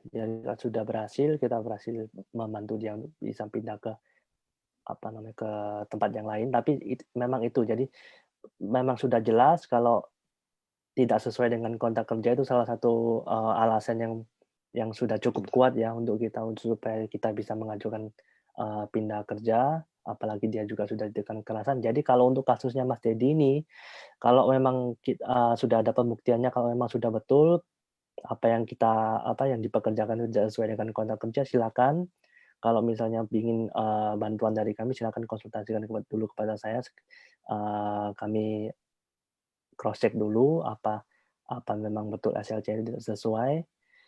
Ya, sudah berhasil, kita berhasil membantu dia untuk bisa pindah ke ke tempat yang lain. Tapi memang itu, jadi memang sudah jelas kalau tidak sesuai dengan kontrak kerja itu salah satu alasan yang sudah cukup kuat ya untuk kita, supaya kita bisa mengajukan pindah kerja, apalagi dia juga sudah ditekan kekerasan. Jadi kalau untuk kasusnya Mas Dedi ini, kalau memang sudah ada pembuktiannya, kalau memang sudah betul apa yang dipekerjakan itu tidak sesuai dengan kontrak kerja, silakan. Kalau misalnya ingin bantuan dari kami, silakan konsultasikan dulu kepada saya. Kami cross check dulu apa memang betul SLC tidak sesuai.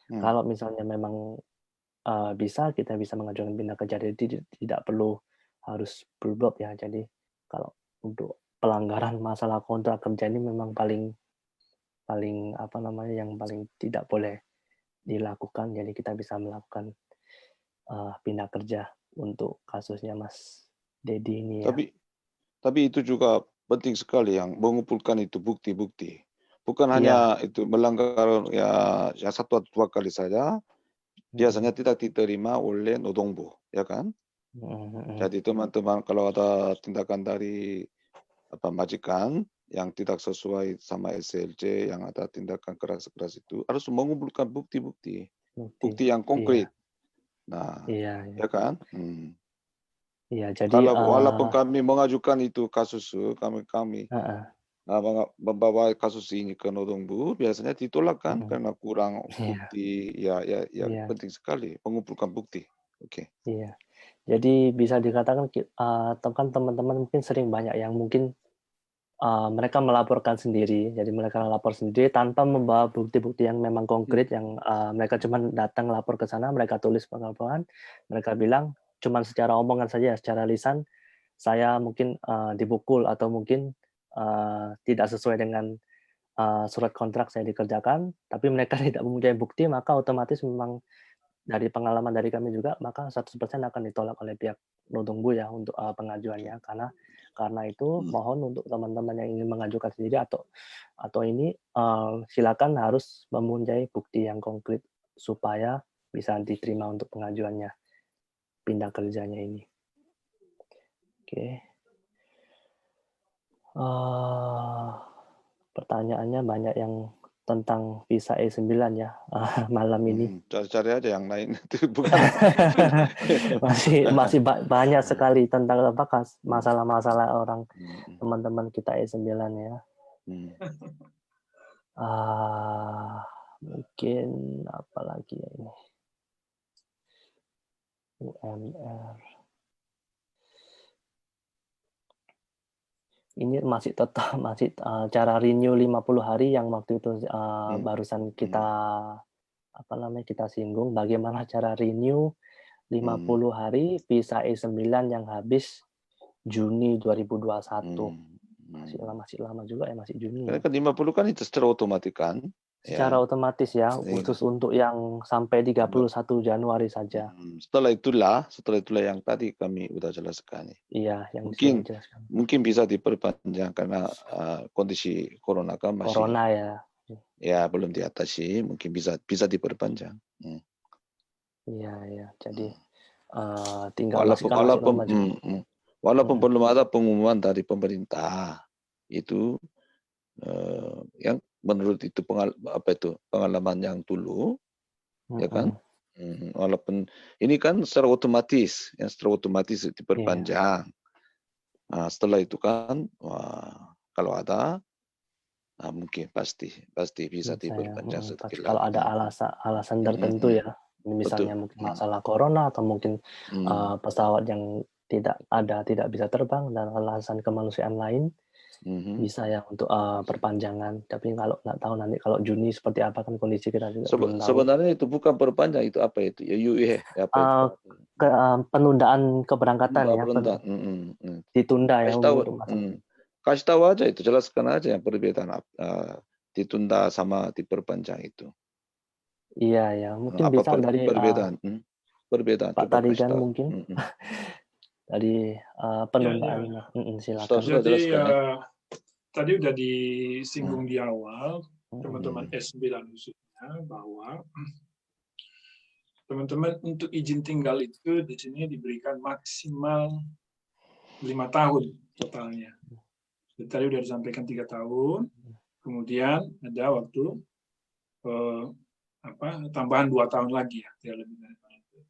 Kalau misalnya memang kita bisa mengajukan pindah kerja, jadi tidak perlu harus bulbob ya. Jadi kalau untuk pelanggaran masalah kontrak kerja ini memang paling yang paling tidak boleh dilakukan. Jadi kita bisa melakukan pindah kerja untuk kasusnya Mas Dedi ini ya. Tapi itu juga penting sekali yang mengumpulkan itu bukti-bukti. Bukan Iya. hanya itu melanggar ya satu atau dua kali saja. Biasanya tidak diterima oleh Nodongbu, ya kan? Jadi teman-teman kalau ada tindakan dari majikan yang tidak sesuai sama SLC, yang ada tindakan keras-keras itu harus mengumpulkan bukti-bukti yang konkret. Nah, Iya. ya kan? Iya, jadi Kalau walaupun kami mengajukan itu kasus kami membawa kasus ini ke Nodongbu, biasanya ditolak kan karena kurang bukti. Ya, penting sekali mengumpulkan bukti. Oke. Iya. Jadi bisa dikatakan teman-teman mungkin sering banyak yang mungkin mereka melaporkan sendiri. Jadi mereka lapor sendiri tanpa membawa bukti-bukti yang memang konkret, yang mereka cuma datang lapor ke sana, mereka tulis pengakuan, mereka bilang cuma secara omongan saja, secara lisan, saya mungkin dipukul atau mungkin tidak sesuai dengan surat kontrak saya dikerjakan, tapi mereka tidak mempunyai bukti, maka otomatis memang dari pengalaman dari kami juga, maka 100% akan ditolak oleh pihak Nodongbu ya untuk pengajuannya. Karena itu mohon untuk teman-teman yang ingin mengajukan sendiri atau ini silakan harus mempunyai bukti yang konkret supaya bisa diterima untuk pengajuannya pindah kerjanya ini. Oke. Pertanyaannya banyak yang tentang visa E9 ya malam ini. Cari-cari aja yang lain. Bukan. masih banyak sekali tentang masalah-masalah orang teman-teman kita E9 ya. Mungkin apa lagi ya ini? UMR. ini masih tetap masih cara renew 50 hari yang waktu itu barusan kita kita singgung bagaimana cara renew 50 hari visa E9 yang habis Juni 2021. Masih lama juga ya, masih Juni. Karena kan 50 kan itu secara otomatis kan. Secara otomatis ya, khusus untuk yang sampai 31 Januari saja. Setelah itulah yang tadi kami udah jelaskan. Iya, yang mungkin bisa diperpanjang karena kondisi corona kan masih. Corona ya. Ya belum diatasi, mungkin bisa diperpanjang. Iya. Jadi tinggal walaupun belum ada pengumuman dari pemerintah itu yang menurut itu pengalaman yang dulu, ya kan? Walaupun ini kan secara otomatis diperpanjang. Nah, setelah itu kan, kalau ada, mungkin pasti bisa diperpanjang sedikit kalau lagi. ada alasan tertentu ya, misalnya mungkin masalah corona atau mungkin pesawat yang tidak bisa terbang dan alasan kemanusiaan lain. Bisa ya untuk perpanjangan, tapi kalau nggak tahu nanti kalau Juni seperti apa kan kondisi kita juga belum tahu. Sebenarnya itu bukan perpanjang, itu apa itu? Ya UE apa itu? Penundaan keberangkatan ya. Ditunda ya untuk kasih tahu aja itu, jelaskan aja yang perbedaan ditunda sama diperpanjang itu. Iya ya, mungkin bisa dari perbedaan. Pak tadi kan mungkin dari penundaan. Silakan. Jadi tadi udah disinggung di awal teman-teman S9 khususnya bahwa teman-teman untuk izin tinggal itu di sini diberikan maksimal 5 tahun totalnya. Jadi tadi udah disampaikan 3 tahun, kemudian ada waktu tambahan 2 tahun lagi ya, lebih dari itu.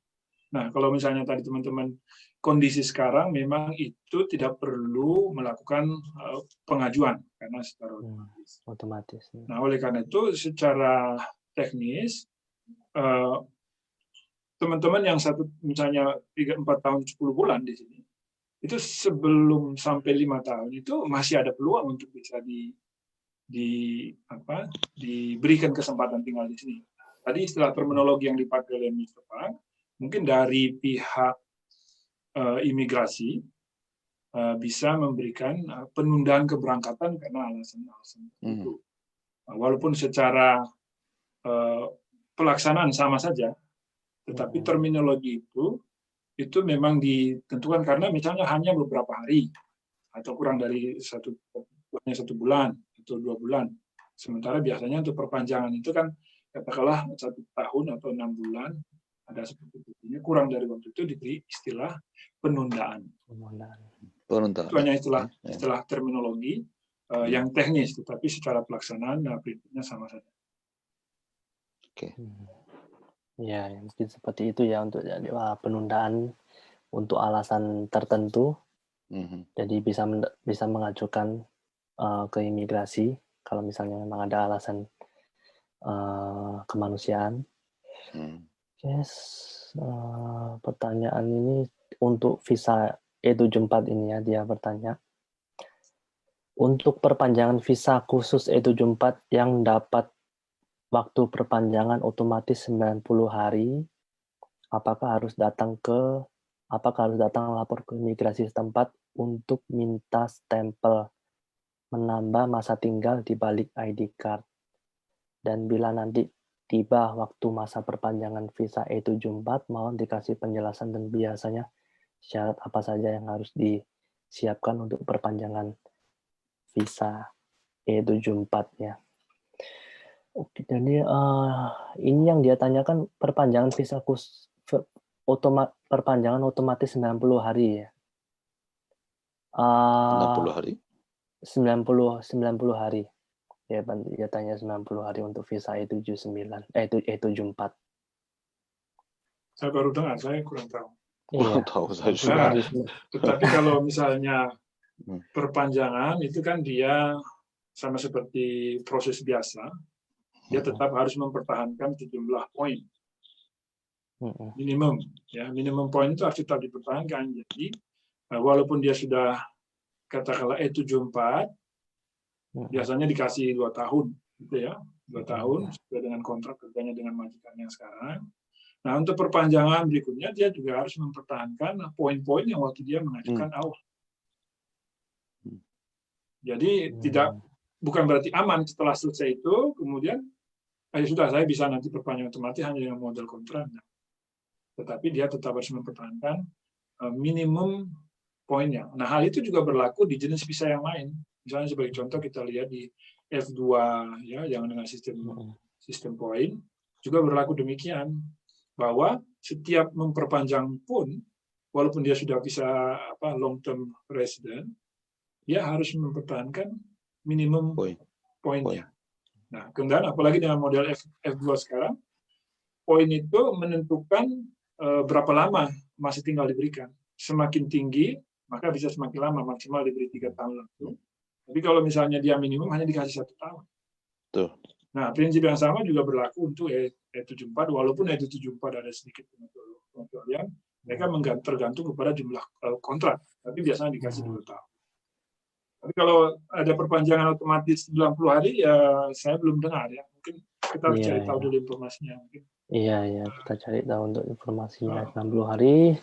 Nah, kalau misalnya tadi teman-teman kondisi sekarang memang itu tidak perlu melakukan pengajuan karena secara otomatis. Nah, oleh karena itu secara teknis teman-teman yang misalnya 3, 4 tahun 10 bulan di sini, itu sebelum sampai 5 tahun itu masih ada peluang untuk bisa diberikan kesempatan tinggal di sini. Tadi istilah terminologi yang dipakai oleh Mr. Pak, mungkin dari pihak imigrasi bisa memberikan penundaan keberangkatan karena alasan-alasan itu. Walaupun secara pelaksanaan sama saja, tetapi terminologi itu memang ditentukan karena misalnya hanya beberapa hari atau kurang dari 1 bulan atau 2 bulan. Sementara biasanya untuk perpanjangan itu kan katakanlah 1 tahun atau 6 bulan, ada seperti itu. Ini kurang dari waktu itu diberi istilah penundaan. Itu hanya istilah terminologi yang teknis, tetapi secara pelaksanaan prinsipnya sama saja. Oke. Ya, mungkin seperti itu ya untuk penundaan untuk alasan tertentu. Jadi bisa mengajukan ke imigrasi kalau misalnya memang ada alasan kemanusiaan. Pertanyaan ini untuk visa E74 ini ya, dia bertanya. Untuk perpanjangan visa khusus E74 yang dapat waktu perpanjangan otomatis 90 hari, apakah harus datang lapor ke imigrasi setempat untuk minta stempel menambah masa tinggal di balik ID card. Dan bila nanti tiba waktu masa perpanjangan visa E74, mohon dikasih penjelasan dan biasanya syarat apa saja yang harus disiapkan untuk perpanjangan visa E74-nya. Oke, jadi ini yang dia tanyakan perpanjangan visa perpanjangan otomatis 90 hari ya. 60 hari? 90 hari. Ya, dia tanya 90 hari untuk visa E74. Saya baru dengar, saya kurang tahu. Kurang tahu saya juga. Tetapi kalau misalnya perpanjangan itu kan dia sama seperti proses biasa, dia tetap harus mempertahankan sejumlah poin minimum. Ya, minimum poin itu harus tetap dipertahankan. Jadi walaupun dia sudah katakanlah E74, biasanya dikasih 2 tahun, gitu ya, 2 tahun sesuai dengan kontrak kerjanya dengan majikannya sekarang. Nah, untuk perpanjangan berikutnya dia juga harus mempertahankan poin-poin yang waktu dia mengajukan awal. Jadi bukan berarti aman setelah selesai itu, kemudian sudah saya bisa nanti perpanjang otomatis hanya dengan model kontrak. Tetapi dia tetap harus mempertahankan minimum poinnya. Nah, hal itu juga berlaku di jenis visa yang lain. Misalnya sebagai contoh kita lihat di F2 ya, yang dengan sistem poin juga berlaku demikian, bahwa setiap memperpanjang pun, walaupun dia sudah bisa long term resident, dia harus mempertahankan minimum poinnya. Nah, kemudian apalagi dengan model F2 sekarang, poin itu menentukan berapa lama masih tinggal diberikan. Semakin tinggi, maka bisa semakin lama, maksimal diberi 3 tahun langsung. Tapi kalau misalnya dia minimum hanya dikasih 1 tahun. Tuh. Nah, prinsip yang sama juga berlaku untuk E74, walaupun E74 ada sedikit pengecualian, mereka tergantung kepada jumlah kontrak, tapi biasanya dikasih 2 tahun. Tapi kalau ada perpanjangan otomatis 90 hari, ya saya belum dengar ya. Mungkin kita harus cari tahu dulu informasinya. Iya, kita cari tahu untuk informasinya 60 hari.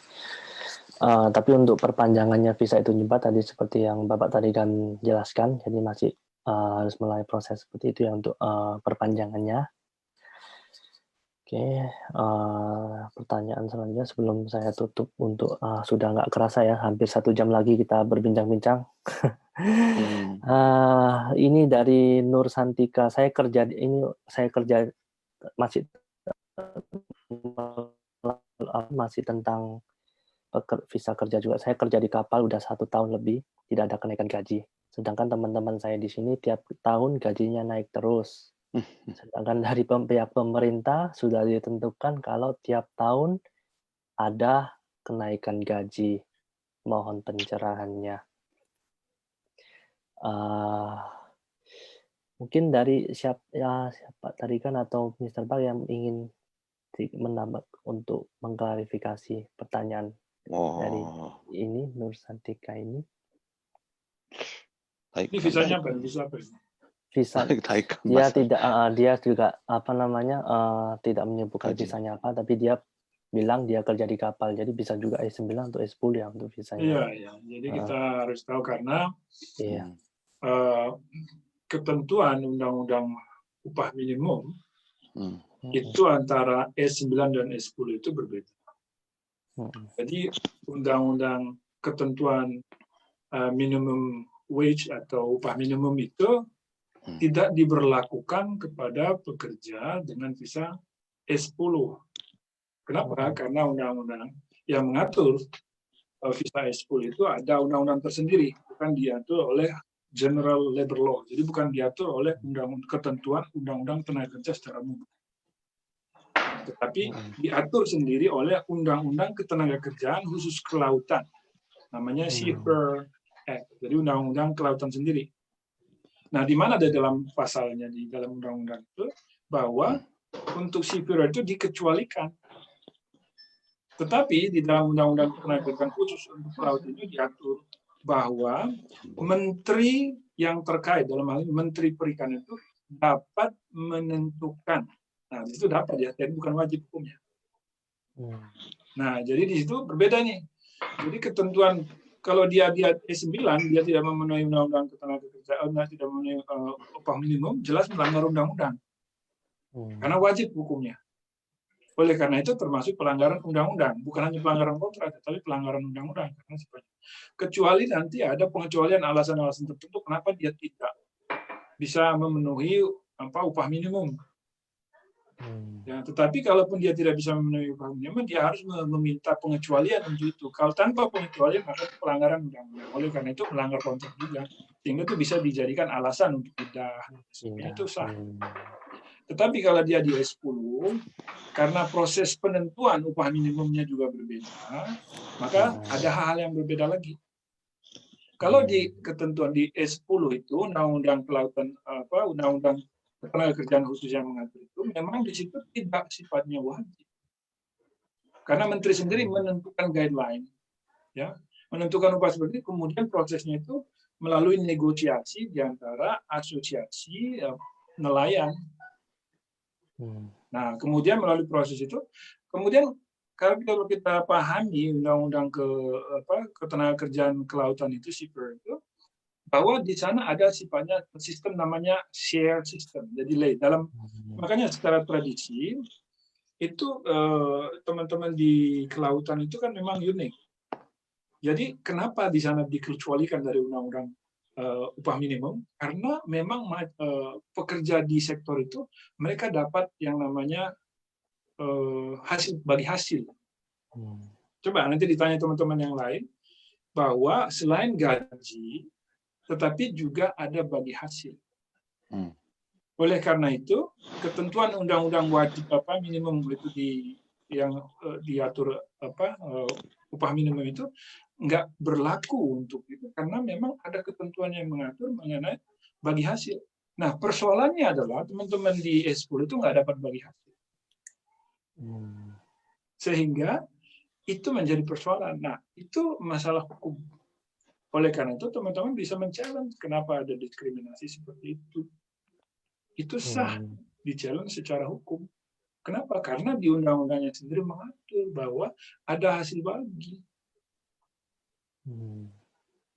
Tapi untuk perpanjangannya visa E74 tadi seperti yang Bapak tadi kan jelaskan, jadi masih harus mulai proses seperti itu ya untuk perpanjangannya. Oke, pertanyaan selanjutnya sebelum saya tutup untuk sudah nggak kerasa ya, hampir 1 jam lagi kita berbincang-bincang. Ini dari Nur Santika. Saya kerja masih tentang visa kerja juga. Saya kerja di kapal udah 1 tahun lebih, tidak ada kenaikan gaji. Sedangkan teman-teman saya di sini tiap tahun gajinya naik terus. Sedangkan dari pihak pemerintah sudah ditentukan kalau tiap tahun ada kenaikan gaji. Mohon pencerahannya. Mungkin dari siapa tadi kan atau Mr. Park yang ingin menambah untuk mengklarifikasi pertanyaan dari ini Nur Santika ini. Ini visanya apa? Visa apa? Visa dia tidak dia juga tidak menyebutkan visanya apa, tapi dia bilang dia kerja di kapal, jadi bisa juga E9 atau S10 ya untuk visanya. Iya. Jadi kita harus tahu karena ketentuan undang-undang upah minimum itu antara S9 dan S10 itu berbeda. Jadi undang-undang ketentuan minimum wage atau upah minimum itu tidak diberlakukan kepada pekerja dengan visa S10. Kenapa? Karena undang-undang yang mengatur visa S10 itu ada undang-undang tersendiri, bukan diatur oleh General Labor Law. Jadi bukan diatur oleh ketentuan undang-undang tenaga kerja secara umum. Tetapi diatur sendiri oleh undang-undang ketenagakerjaan khusus kelautan. Namanya Seafarer Act. Jadi undang-undang kelautan sendiri. Nah, di mana ada dalam pasalnya di dalam undang-undang itu bahwa untuk seafarer itu dikecualikan. Tetapi di dalam undang-undang ketenagakerjaan khusus untuk pelaut ini diatur bahwa menteri yang terkait dalam hal ini Menteri Perikanan itu dapat menentukan. Nah, di situ dapat ya, jadi bukan wajib hukumnya. Nah, jadi di situ berbeda nih. Jadi ketentuan kalau dia E9 dia tidak memenuhi undang-undang ketenagakerjaan, tidak memenuhi upah minimum, jelas melanggar undang-undang. Karena wajib hukumnya. Oleh karena itu termasuk pelanggaran undang-undang, bukan hanya pelanggaran kontrak, tapi pelanggaran undang-undang. Kecuali nanti ada pengecualian alasan-alasan tertentu kenapa dia tidak bisa memenuhi upah minimum. Ya, tetapi kalaupun dia tidak bisa memenuhi upah minimum, dia harus meminta pengecualian untuk itu. Kalau tanpa pengecualian maka itu pelanggaran undang-undang. Oleh karena itu melanggar kontrak juga, sehingga itu bisa dijadikan alasan untuk pindah. Itu sah. Tetapi kalau dia di S10, karena proses penentuan upah minimumnya juga berbeda, maka ada hal yang berbeda lagi. Kalau di ketentuan di S10 itu undang-undang kelautan undang-undang ketenagakerjaan khusus yang mengatur itu memang di situ tidak sifatnya wajib. Karena menteri sendiri menentukan guideline, ya, menentukan upah seperti itu, kemudian prosesnya itu melalui negosiasi di antara asosiasi nelayan. Nah, kemudian melalui proses itu, kemudian kalau kita pahami undang-undang ketenagakerjaan kelautan itu, SIPER itu, bahwa di sana ada sifatnya sistem namanya share system. Jadi makanya secara tradisi itu teman-teman di kelautan itu kan memang unik. Jadi kenapa di sana dikecualikan dari undang-undang upah minimum? Karena memang pekerja di sektor itu mereka dapat yang namanya bagi hasil. Coba nanti ditanya teman-teman yang lain bahwa selain gaji, tetapi juga ada bagi hasil. Oleh karena itu, ketentuan undang-undang wajib minimum itu yang diatur upah minimum itu nggak berlaku untuk itu karena memang ada ketentuan yang mengatur mengenai bagi hasil. Nah, persoalannya adalah teman-teman di S10 itu nggak dapat bagi hasil. Sehingga itu menjadi persoalan. Nah, itu masalah hukum. Oleh karena itu, teman-teman bisa men-challenge kenapa ada diskriminasi seperti itu. Itu sah di-challenge secara hukum. Kenapa? Karena di undang-undangnya sendiri mengatur bahwa ada hasil bagi.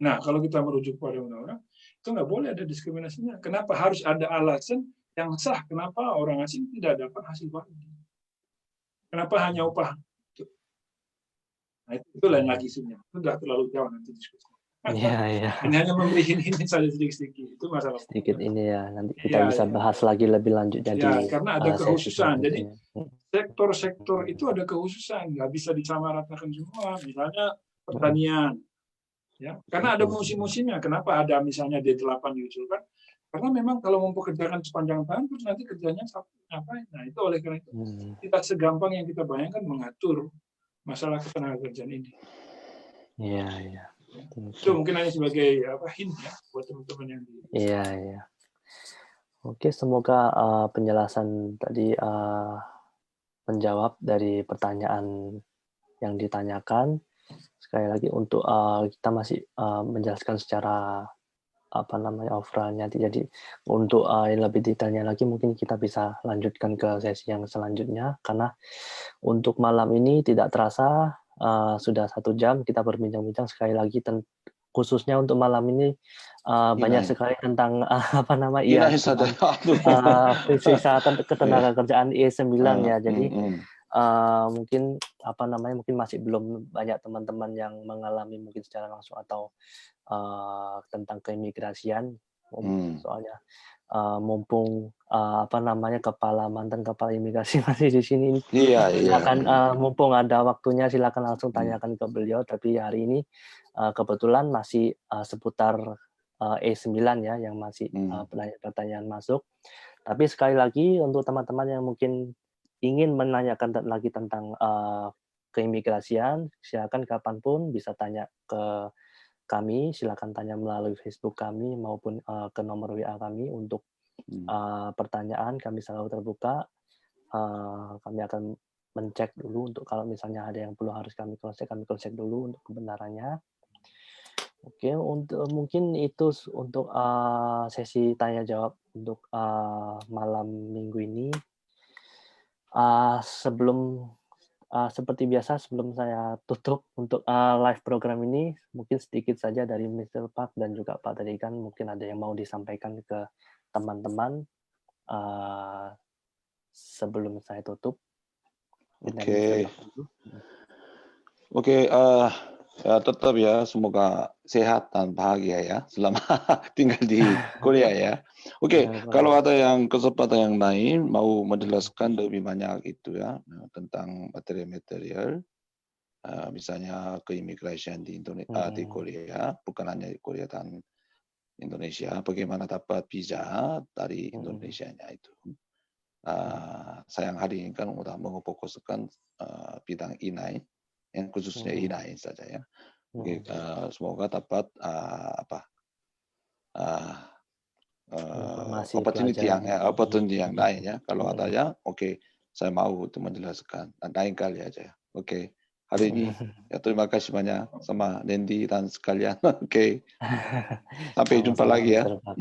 Nah, kalau kita merujuk pada undang-undang, itu nggak boleh ada diskriminasinya. Kenapa harus ada alasan yang sah? Kenapa orang asing tidak dapat hasil bagi? Kenapa hanya upah? Nah, itu lain lagi isunya. Itu sudah terlalu jauh nanti diskusi. Iya. Ini hanya memberi ini saja sedikit-sedikit. Itu masalah sedikit ini ya. Nanti kita bisa bahas lagi lebih lanjut jadi karena ada kekhususan. Jadi ini. sektor-sektor itu ada kekhususan, nggak bisa disamaratakan semua. Misalnya pertanian, ya, karena ada musim-musimnya. Kenapa ada misalnya D8 diusulkan? Karena memang kalau mempekerjakan sepanjang tahun, terus nanti kerjanya ngapain? Nah, itu oleh karena itu tidak segampang yang kita bayangkan mengatur masalah ketenagakerjaan ini. Iya. Itu mungkin hanya sebagai hint ya buat teman-teman yang di. Iya. Oke, semoga penjelasan tadi menjawab dari pertanyaan yang ditanyakan. Sekali lagi untuk kita masih menjelaskan secara overall-nya. Jadi untuk lebih detailnya lagi mungkin kita bisa lanjutkan ke sesi yang selanjutnya karena untuk malam ini tidak terasa sudah 1 jam kita berbincang-bincang. Sekali lagi khususnya untuk malam ini banyak sekali tentang visa ketenagakerjaan E9 ya. Jadi mungkin masih belum banyak teman-teman yang mengalami mungkin secara langsung atau tentang keimigrasian. Soalnya mumpung mantan kepala imigrasi masih di sini. Silakan mumpung ada waktunya silakan langsung tanyakan ke beliau. Tapi hari ini kebetulan masih seputar E9 ya yang masih pertanyaan masuk. Tapi sekali lagi untuk teman-teman yang mungkin ingin menanyakan lagi tentang keimigrasian, silakan kapanpun bisa tanya ke kami, silakan tanya melalui Facebook kami maupun ke nomor WA kami untuk pertanyaan. Kami selalu terbuka. Kami akan mencek dulu untuk kalau misalnya ada yang perlu harus kami cross check dulu untuk kebenarannya. Oke, untuk mungkin itu untuk sesi tanya jawab untuk malam minggu ini. Seperti biasa sebelum saya tutup untuk live program ini, mungkin sedikit saja dari Mr. Park dan juga Pak Tarikan, mungkin ada yang mau disampaikan ke teman-teman sebelum saya tutup. Oke, ya tetap ya semoga sehat dan bahagia ya selama tinggal di Korea ya. Oke, kalau ada yang kesempatan yang lain mau menjelaskan lebih banyak itu ya tentang material-material, misalnya keimigrasian di Indonesia, di Korea, bukan hanya di Korea dan Indonesia, bagaimana dapat visa dari Indonesianya itu. Sayang hari ini kan udah memfokuskan bidang inai, yang khususnya inai saja ya. Semoga dapat opportunity yang lain ya. Kalau ada ya, oke, saya mau untuk menjelaskan. Lain kali aja. Oke, hari ini. Ya, terima kasih banyak sama Randy dan sekalian. Oke. Sampai jumpa Sama-sama, lagi ya. Mr. Pak.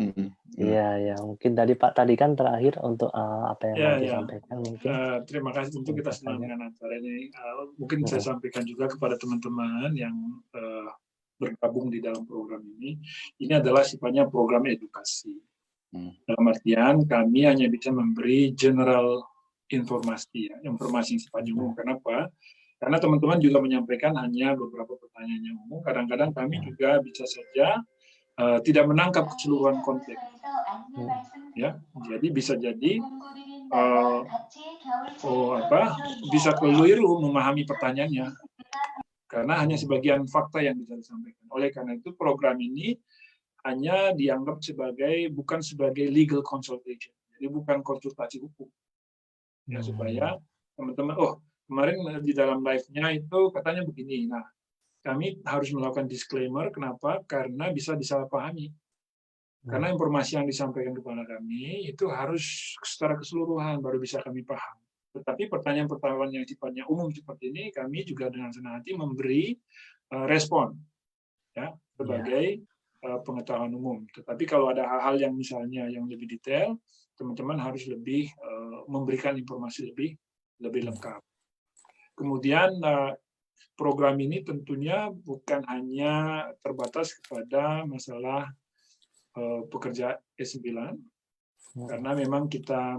Iya, mungkin Pak tadi kan terakhir untuk apa yang mau disampaikan mungkin. Terima kasih, tentu kita senang dengan acara ini. Mungkin saya sampaikan juga kepada teman-teman yang bergabung di dalam program ini. Ini adalah sifatnya program edukasi. Dalam artian kami hanya bisa memberi general informasi, informasi yang sifatnya umum. Kenapa? Karena teman-teman juga menyampaikan hanya beberapa pertanyaan yang umum. Kadang-kadang kami juga bisa saja tidak menangkap keseluruhan konteks. Ya, jadi bisa jadi bisa keliru memahami pertanyaannya karena hanya sebagian fakta yang bisa disampaikan. Oleh karena itu program ini hanya dianggap bukan sebagai legal consultation, jadi bukan konsultasi hukum. Ya, supaya teman-teman, kemarin di dalam live-nya itu katanya begini. Nah, kami harus melakukan disclaimer. Kenapa? Karena bisa disalahpahami. Karena informasi yang disampaikan kepada kami itu harus secara keseluruhan baru bisa kami paham. Tetapi pertanyaan-pertanyaan yang sifatnya umum seperti ini, kami juga dengan senang hati memberi respon ya sebagai pengetahuan umum. Tetapi kalau ada hal-hal yang misalnya yang lebih detail, teman-teman harus lebih memberikan informasi lebih lengkap. Kemudian program ini tentunya bukan hanya terbatas kepada masalah pekerja S9, karena memang kita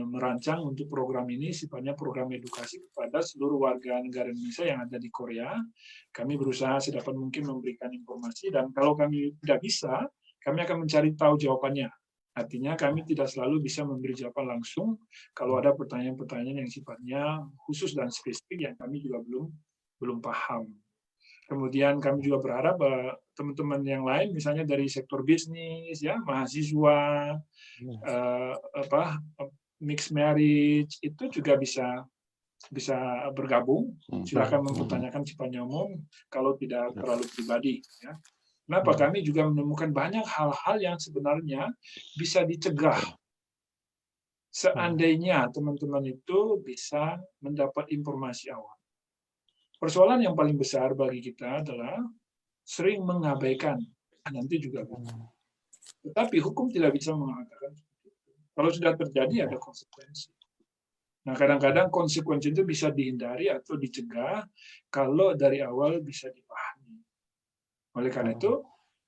merancang untuk program ini sifatnya program edukasi kepada seluruh warga negara Indonesia yang ada di Korea. Kami berusaha sedapat mungkin memberikan informasi, dan kalau kami tidak bisa, kami akan mencari tahu jawabannya. Artinya kami tidak selalu bisa memberi jawaban langsung kalau ada pertanyaan-pertanyaan yang sifatnya khusus dan spesifik yang kami juga belum paham. Kemudian kami juga berharap teman-teman yang lain, misalnya dari sektor bisnis, ya mahasiswa, mixed marriage, itu juga bisa bergabung. Silakan mempertanyakan sifatnya umum kalau tidak terlalu pribadi. Ya. Kenapa? Kami juga menemukan banyak hal-hal yang sebenarnya bisa dicegah seandainya teman-teman itu bisa mendapat informasi awal. Persoalan yang paling besar bagi kita adalah sering mengabaikan, nanti juga. Tetapi hukum tidak bisa mengatakan kalau sudah terjadi ada konsekuensi. Nah, kadang-kadang konsekuensi itu bisa dihindari atau dicegah kalau dari awal bisa dipahami. Oleh karena itu,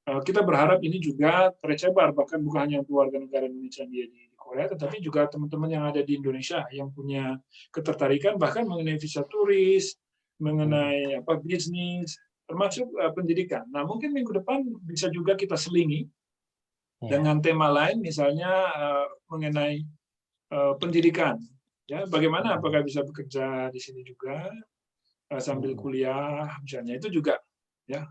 kita berharap ini juga tersebar, bahkan bukan hanya untuk warga negara Indonesia di Korea, tetapi juga teman-teman yang ada di Indonesia yang punya ketertarikan bahkan mengenai visa turis, mengenai bisnis, termasuk pendidikan. Nah, mungkin minggu depan bisa juga kita selingi dengan tema lain, misalnya mengenai pendidikan. Ya, bagaimana? Apakah bisa bekerja di sini juga sambil kuliah, misalnya itu juga, ya.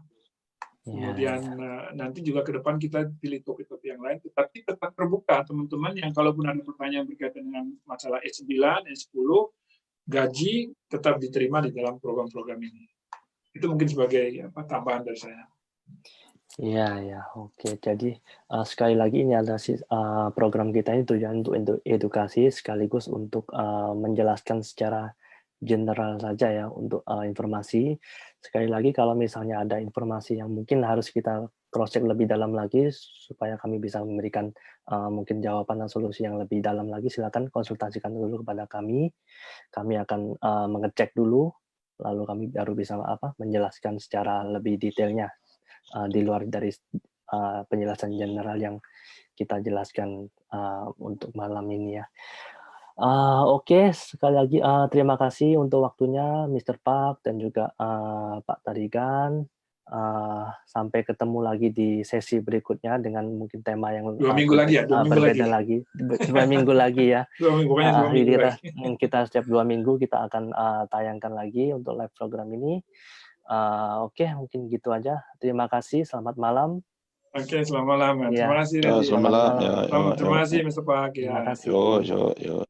Kemudian nanti juga ke depan kita pilih topik-topik yang lain, tetapi tetap terbuka teman-teman yang kalaupun ada pertanyaan berkaitan dengan masalah S9, S10, gaji tetap diterima di dalam program-program ini. Itu mungkin sebagai tambahan dari saya. Iya, oke. Jadi sekali lagi ini adalah program kita ini tujuan untuk edukasi sekaligus untuk menjelaskan secara general saja ya untuk informasi. Sekali lagi kalau misalnya ada informasi yang mungkin harus kita cross-check lebih dalam lagi supaya kami bisa memberikan mungkin jawaban dan solusi yang lebih dalam lagi, silakan konsultasikan dulu kepada kami. Kami akan mengecek dulu, lalu kami baru bisa menjelaskan secara lebih detailnya di luar dari penjelasan general yang kita jelaskan untuk malam ini ya. Oke, sekali lagi terima kasih untuk waktunya Mr. Park dan juga Pak Tarigan. Sampai ketemu lagi di sesi berikutnya dengan mungkin tema yang 2 minggu lagi ya, 2 minggu berbeda lagi. 2 minggu lagi ya. 2 minggu, pokoknya 2 minggu lagi. Kita setiap 2 minggu kita akan tayangkan lagi untuk live program ini. Oke, mungkin gitu aja. Terima kasih, selamat malam. Oke, selamat malam. Ya. Terima kasih, Randy. Selamat malam. Terima kasih, Mr. Pak. Terima kasih. Yo.